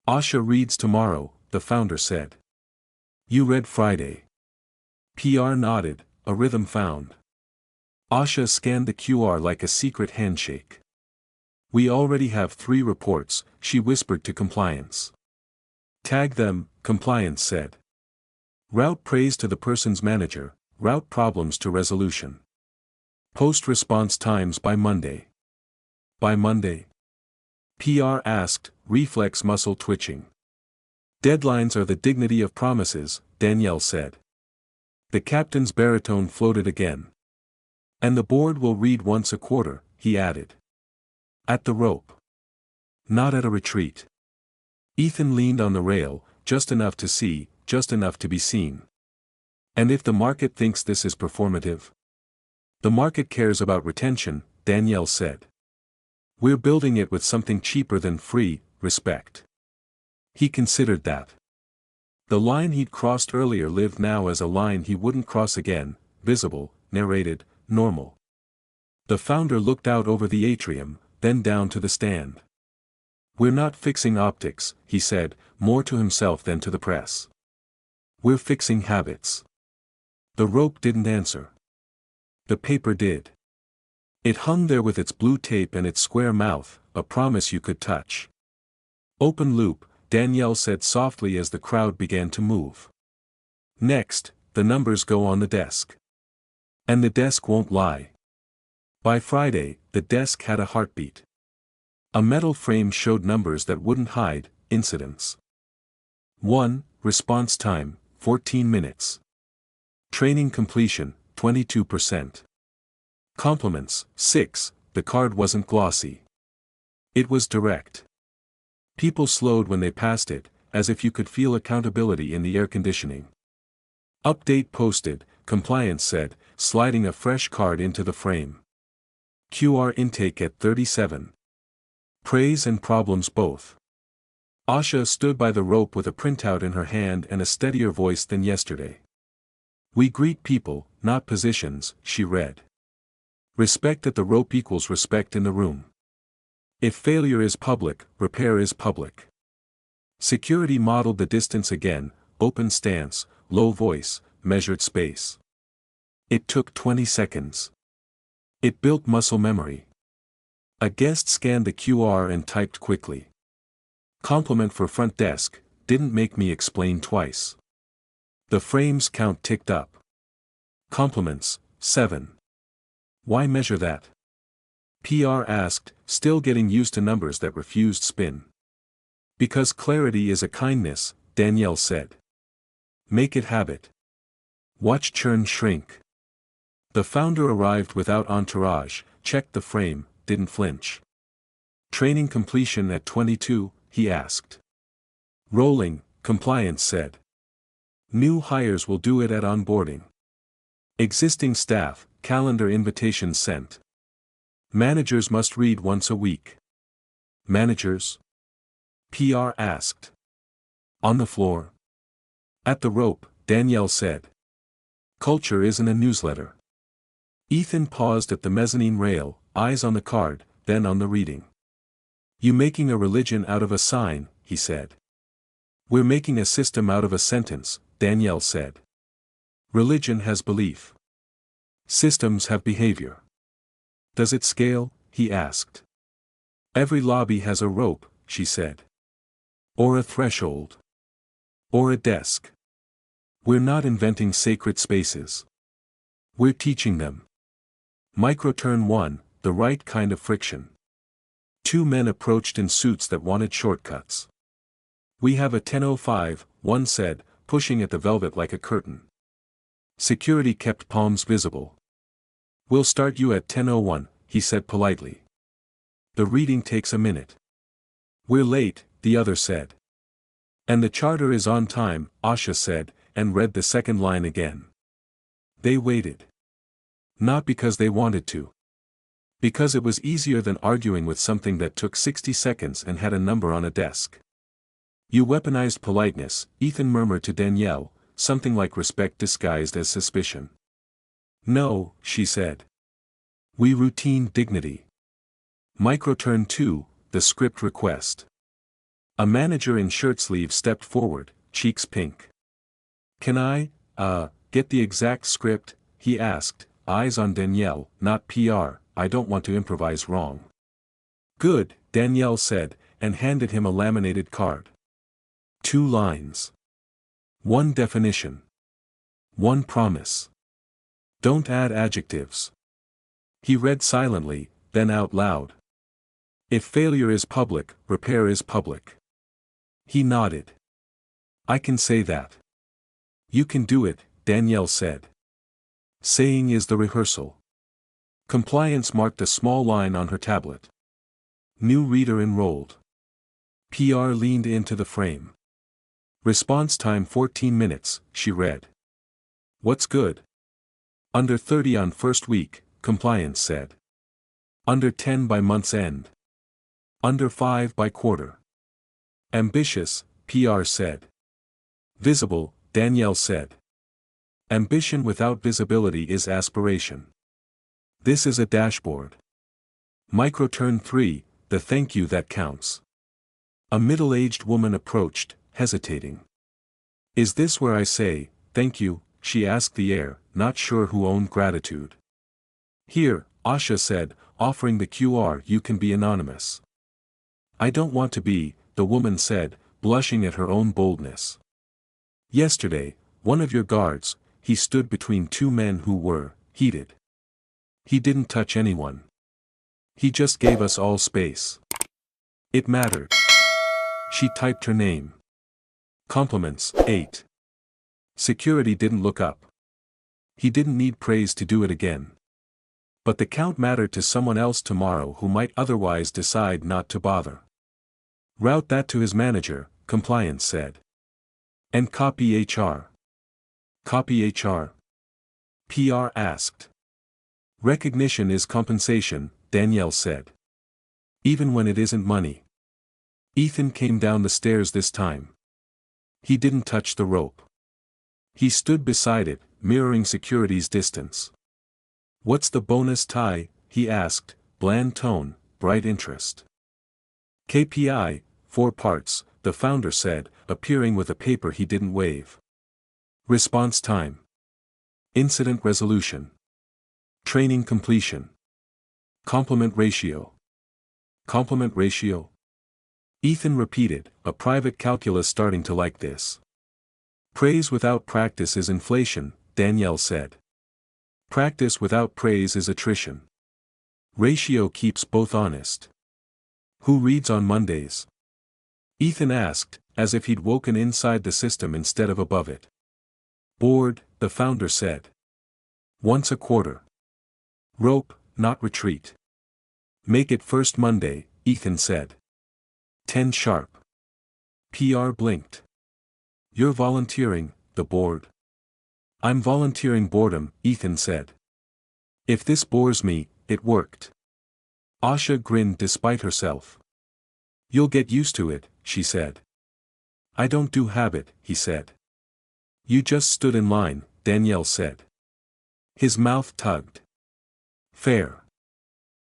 [SPEAKER 1] "Asha reads tomorrow," the founder said. "You read Friday." PR nodded, a rhythm found. Asha scanned the QR like a secret handshake. "We already have 3 reports," she whispered to compliance. "Tag them," compliance said. "Route praise to the person's manager, route problems to resolution. Post response times by Monday." "By Monday?" PR asked, reflex muscle twitching. "Deadlines are the dignity of promises," Danielle said. The captain's baritone floated again. "And the board will read once a quarter," he added. "At the rope. Not at a retreat." Ethan leaned on the rail, just enough to see, just enough to be seen. "And if the market thinks this is performative?" "The market cares about retention," Danielle said. "We're building it with something cheaper than free, respect." He considered that. The line he'd crossed earlier lived now as a line he wouldn't cross again, visible, narrated, normal. The founder looked out over the atrium, then down to the stand. "We're not fixing optics," he said, more to himself than to the press. "We're fixing habits." The rope didn't answer. The paper did. It hung there with its blue tape and its square mouth, a promise you could touch. "Open loop," Danielle said softly as the crowd began to move. "Next, the numbers go on the desk. And the desk won't lie." By Friday, the desk had a heartbeat. A metal frame showed numbers that wouldn't hide, incidents. 1. Response time, 14 minutes. Training completion, 22%. Compliments, 6, the card wasn't glossy. It was direct. People slowed when they passed it, as if you could feel accountability in the air conditioning. Update posted, compliance said, sliding a fresh card into the frame. QR intake at 37. Praise and problems both. Asha stood by the rope with a printout in her hand and a steadier voice than yesterday. We greet people, not positions, she read. Respect at the rope equals respect in the room. If failure is public, repair is public. Security modeled the distance again, open stance, low voice, measured space. It took 20 seconds. It built muscle memory. A guest scanned the QR and typed quickly. Compliment for front desk, didn't make me explain twice. The frames count ticked up. Compliments, 7. Why measure that? PR asked, still getting used to numbers that refused spin. Because clarity is a kindness, Danielle said. Make it habit. Watch churn shrink. The founder arrived without entourage, checked the frame, didn't flinch. Training completion at 22, he asked. Rolling, compliance said. New hires will do it at onboarding. Existing staff, calendar invitations sent. Managers must read once a week. Managers? PR asked. On the floor. At the rope, Danielle said. Culture isn't a newsletter. Ethan paused at the mezzanine rail, eyes on the card, then on the reading. You making a religion out of a sign, he said. We're making a system out of a sentence, Danielle said. Religion has belief. Systems have behavior. Does it scale? He asked. Every lobby has a rope, she said. Or a threshold. Or a desk. We're not inventing sacred spaces. We're teaching them. Microturn 1, the right kind of friction. Two men approached in suits that wanted shortcuts. We have a 10:05, one said, pushing at the velvet like a curtain. Security kept palms visible. We'll start you at 10:01, he said politely. The reading takes a minute. We're late, the other said. And the charter is on time, Asha said, and read the second line again. They waited. Not because they wanted to. Because it was easier than arguing with something that took 60 seconds and had a number on a desk. You weaponized politeness, Ethan murmured to Danielle, something like respect disguised as suspicion. No, she said. We routine dignity. Microturn 2, the script request. A manager in shirt sleeves stepped forward, cheeks pink. Can I, get the exact script? He asked, eyes on Danielle, not PR, I don't want to improvise wrong. Good, Danielle said, and handed him a laminated card. 2 lines. 1 definition. 1 promise. Don't add adjectives. He read silently, then out loud. If failure is public, repair is public. He nodded. I can say that. You can do it, Danielle said. Saying is the rehearsal. Compliance marked a small line on her tablet. New reader enrolled. PR leaned into the frame. Response time 14 minutes, she read. What's good? Under 30 on first week, compliance said. Under 10 by month's end. Under 5 by quarter. Ambitious, PR said. Visible, Danielle said. Ambition without visibility is aspiration. This is a dashboard. Microturn 3, the thank you that counts. A middle-aged woman approached, hesitating. Is this where I say, thank you, she asked the air, not sure who owned gratitude. Here, Asha said, offering the QR. You can be anonymous. I don't want to be, the woman said, blushing at her own boldness. Yesterday, one of your guards, he stood between 2 men who were, heated. He didn't touch anyone. He just gave us all space. It mattered. She typed her name. Compliments, 8. Security didn't look up. He didn't need praise to do it again. But the count mattered to someone else tomorrow who might otherwise decide not to bother. Route that to his manager, compliance said. And copy HR. Copy HR? PR asked. Recognition is compensation, Danielle said. Even when it isn't money. Ethan came down the stairs this time. He didn't touch the rope. He stood beside it, mirroring security's distance. What's the bonus tie? He asked, bland tone, bright interest. KPI, 4 parts, the founder said, appearing with a paper he didn't wave. Response time. Incident resolution. Training completion. Complement ratio. Complement ratio? Ethan repeated, a private calculus starting to like this. Praise without practice is inflation, Danielle said. Practice without praise is attrition. Ratio keeps both honest. Who reads on Mondays? Ethan asked, as if he'd woken inside the system instead of above it. Board, the founder said. Once a quarter. Rope, not retreat. Make it first Monday, Ethan said. 10 sharp. PR blinked. You're volunteering, the board. I'm volunteering boredom, Ethan said. If this bores me, it worked. Asha grinned despite herself. You'll get used to it, she said. I don't do habit, he said. You just stood in line, Danielle said. His mouth tugged. Fair.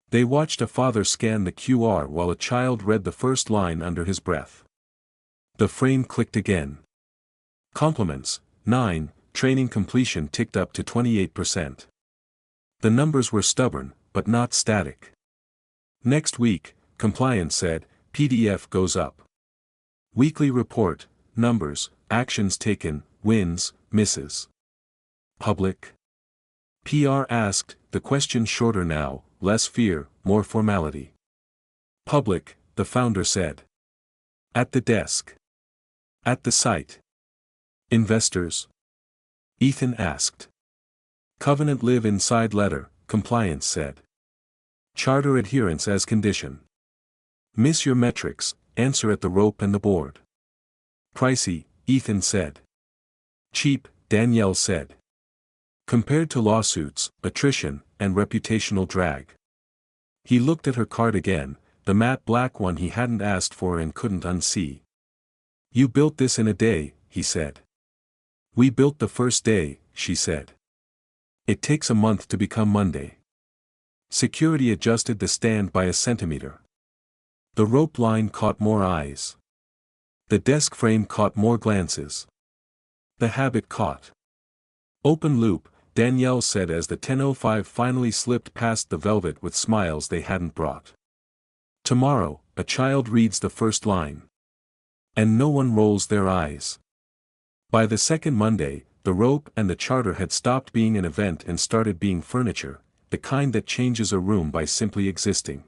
[SPEAKER 1] They watched a father scan the QR while a child read the first line under his breath. The frame clicked again. Compliments, 9, training completion ticked up to 28%. The numbers were stubborn, but not static. Next week, compliance said, PDF goes up. Weekly report, numbers, actions taken, wins, misses. Public? PR asked, the question shorter now, less fear, more formality. Public, the founder said. At the desk. At the site. Investors? Ethan asked. Covenant live inside letter, compliance said. Charter adherence as condition. Miss your metrics, answer at the rope and the board. Pricey, Ethan said. Cheap, Danielle said. Compared to lawsuits, attrition, and reputational drag. He looked at her card again, the matte black one he hadn't asked for and couldn't unsee. You built this in a day, he said. We built the first day, she said. It takes a month to become Monday. Security adjusted the stand by a centimeter. The rope line caught more eyes. The desk frame caught more glances. The habit caught. Open loop, Danielle said as the 10:05 finally slipped past the velvet with smiles they hadn't brought. Tomorrow, a child reads the first line. And no one rolls their eyes. By the second Monday, the rope and the charter had stopped being an event and started being furniture, the kind that changes a room by simply existing.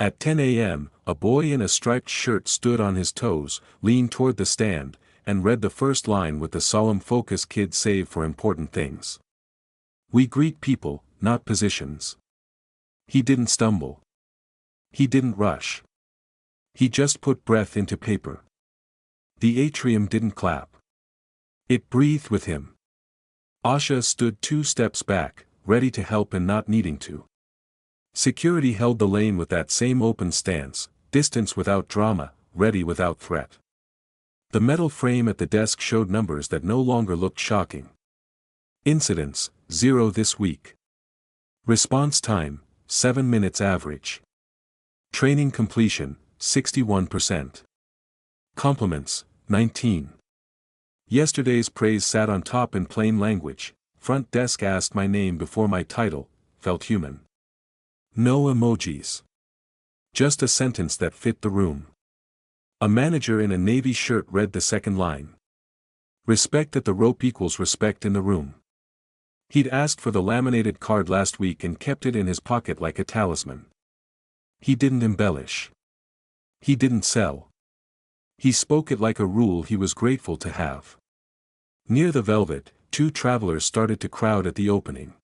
[SPEAKER 1] At 10 a.m., a boy in a striped shirt stood on his toes, leaned toward the stand, and read the first line with the solemn focus kids save for important things. We greet people, not positions. He didn't stumble. He didn't rush. He just put breath into paper. The atrium didn't clap. It breathed with him. Asha stood 2 steps back, ready to help and not needing to. Security held the lane with that same open stance, distance without drama, ready without threat. The metal frame at the desk showed numbers that no longer looked shocking. Incidents, 0 this week. Response time, 7 minutes average. Training completion, 61%. Compliments, 19. Yesterday's praise sat on top in plain language. Front desk asked my name before my title, felt human. No emojis. Just a sentence that fit the room. A manager in a navy shirt read the second line. Respect at the rope equals respect in the room. He'd asked for the laminated card last week and kept it in his pocket like a talisman. He didn't embellish. He didn't sell. He spoke it like a rule he was grateful to have. Near the velvet, 2 travelers started to crowd at the opening.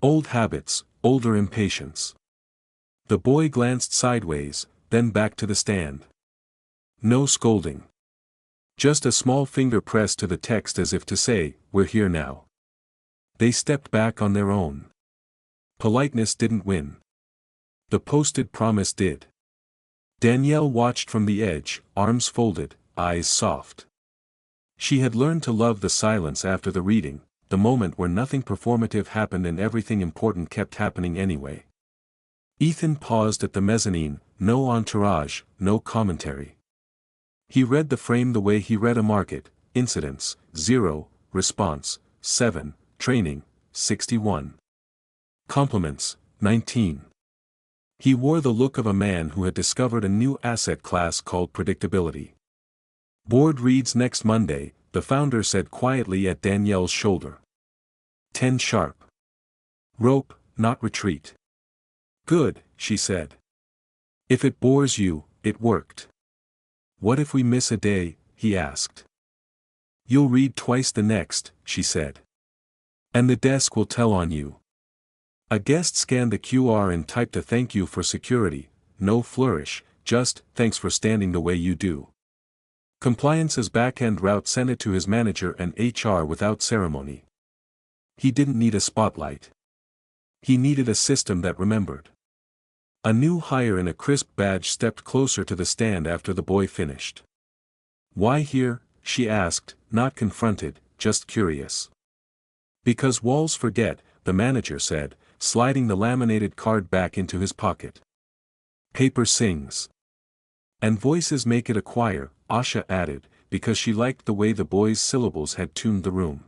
[SPEAKER 1] Old habits, older impatience. The boy glanced sideways, then back to the stand. No scolding. Just a small finger pressed to the text as if to say, "We're here now." They stepped back on their own. Politeness didn't win. The posted promise did. Danielle watched from the edge, arms folded, eyes soft. She had learned to love the silence after the reading, the moment where nothing performative happened and everything important kept happening anyway. Ethan paused at the mezzanine, no entourage, no commentary. He read the frame the way he read a market: incidents, 0, response, 7, training, 61. Compliments, 19. He wore the look of a man who had discovered a new asset class called predictability. "Board reads next Monday," the founder said quietly at Danielle's shoulder. 10 sharp. Rope, not retreat. "Good," she said. "If it bores you, it worked." "What if we miss a day?" he asked. "You'll read twice the next," she said. "And the desk will tell on you." A guest scanned the QR and typed a thank you for security, no flourish, just, "Thanks for standing the way you do." Compliance's back-end route sent it to his manager and HR without ceremony. He didn't need a spotlight. He needed a system that remembered. A new hire in a crisp badge stepped closer to the stand after the boy finished. "Why here?" she asked, not confronted, just curious. "Because walls forget," the manager said, sliding the laminated card back into his pocket. "Paper sings. And voices make it a choir," Asha added, because she liked the way the boy's syllables had tuned the room.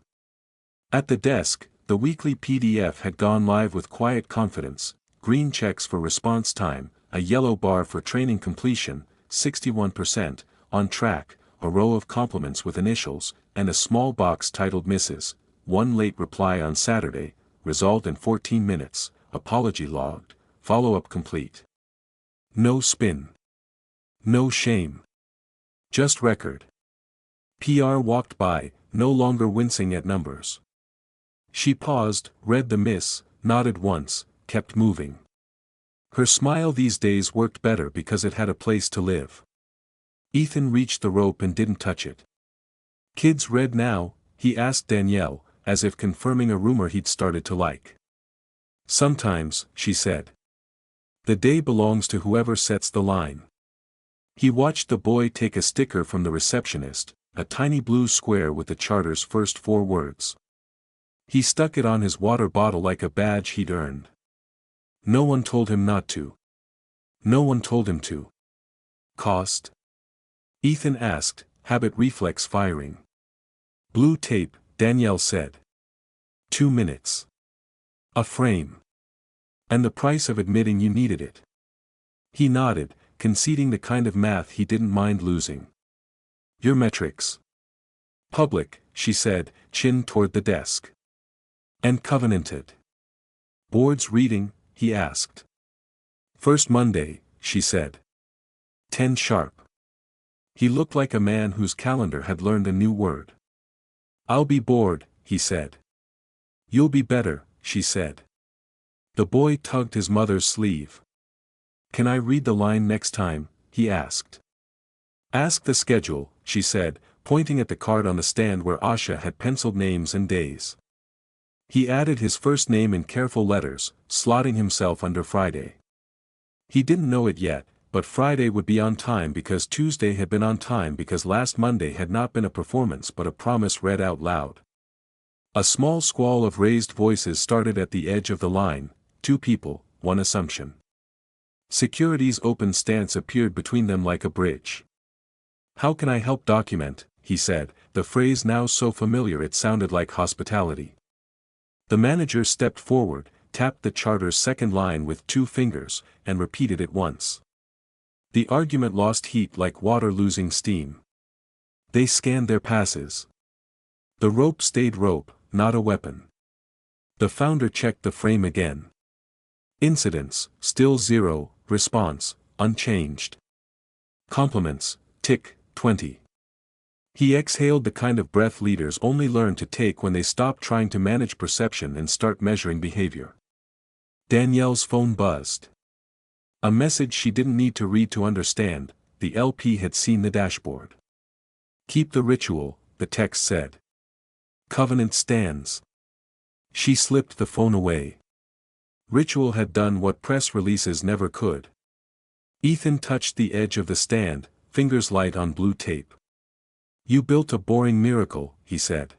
[SPEAKER 1] At the desk, the weekly PDF had gone live with quiet confidence: green checks for response time, a yellow bar for training completion, 61%, on track, a row of compliments with initials, and a small box titled Mrs. 1 late reply on Saturday, result in 14 minutes, apology logged, follow-up complete. No spin. No shame. Just record. PR walked by, no longer wincing at numbers. She paused, read the miss, nodded once, kept moving. Her smile these days worked better because it had a place to live. Ethan reached the rope and didn't touch it. "Kids read now?" he asked Danielle, as if confirming a rumor he'd started to like. "Sometimes," she said. "The day belongs to whoever sets the line." He watched the boy take a sticker from the receptionist, a tiny blue square with the charter's first 4 words. He stuck it on his water bottle like a badge he'd earned. No one told him not to. No one told him to. "Cost?" Ethan asked, habit reflex firing. "Blue tape," Danielle said. 2 minutes. A frame. And the price of admitting you needed it. He nodded, conceding the kind of math he didn't mind losing. "Your metrics?" "Public," she said, chin toward the desk. "And covenanted." "Board's reading?" he asked. "First Monday," she said. 10 sharp. He looked like a man whose calendar had learned a new word. "I'll be bored," he said. "You'll be better," she said. The boy tugged his mother's sleeve. "Can I read the line next time?" he asked. "Ask the schedule," she said, pointing at the card on the stand where Asha had penciled names and days. He added his first name in careful letters, slotting himself under Friday. He didn't know it yet, but Friday would be on time because Tuesday had been on time because last Monday had not been a performance but a promise read out loud. A small squall of raised voices started at the edge of the line: 2 people, 1 assumption. Security's open stance appeared between them like a bridge. "How can I help document?" he said, the phrase now so familiar it sounded like hospitality. The manager stepped forward, tapped the charter's second line with 2 fingers, and repeated it once. The argument lost heat like water losing steam. They scanned their passes. The rope stayed rope, not a weapon. The founder checked the frame again. Incidents, still 0, response, unchanged. Compliments, tick, 20. He exhaled the kind of breath leaders only learn to take when they stop trying to manage perception and start measuring behavior. Danielle's phone buzzed. A message she didn't need to read to understand: the LP had seen the dashboard. Keep the ritual, the text said. Covenant stands. She slipped the phone away. Ritual had done what press releases never could. Ethan touched the edge of the stand, fingers light on blue tape. You built a boring miracle, he said.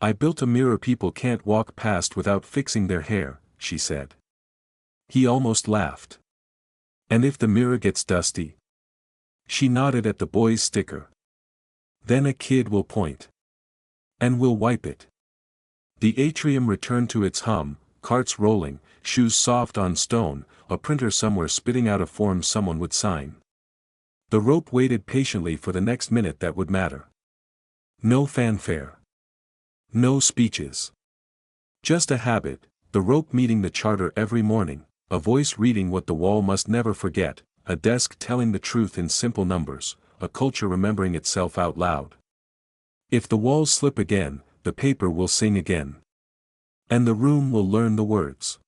[SPEAKER 1] I built a mirror people can't walk past without fixing their hair, she said. He almost laughed. And if the mirror gets dusty? She nodded at the boy's sticker. Then a kid will point. And we'll wipe it. The atrium returned to its hum, carts rolling, shoes soft on stone, a printer somewhere spitting out a form someone would sign. The rope waited patiently for the next minute that would matter. No fanfare. No speeches. Just a habit, the rope meeting the charter every morning, a voice reading what the wall must never forget, a desk telling the truth in simple numbers, a culture remembering itself out loud. If the walls slip again, the paper will sing again. And the room will learn the words.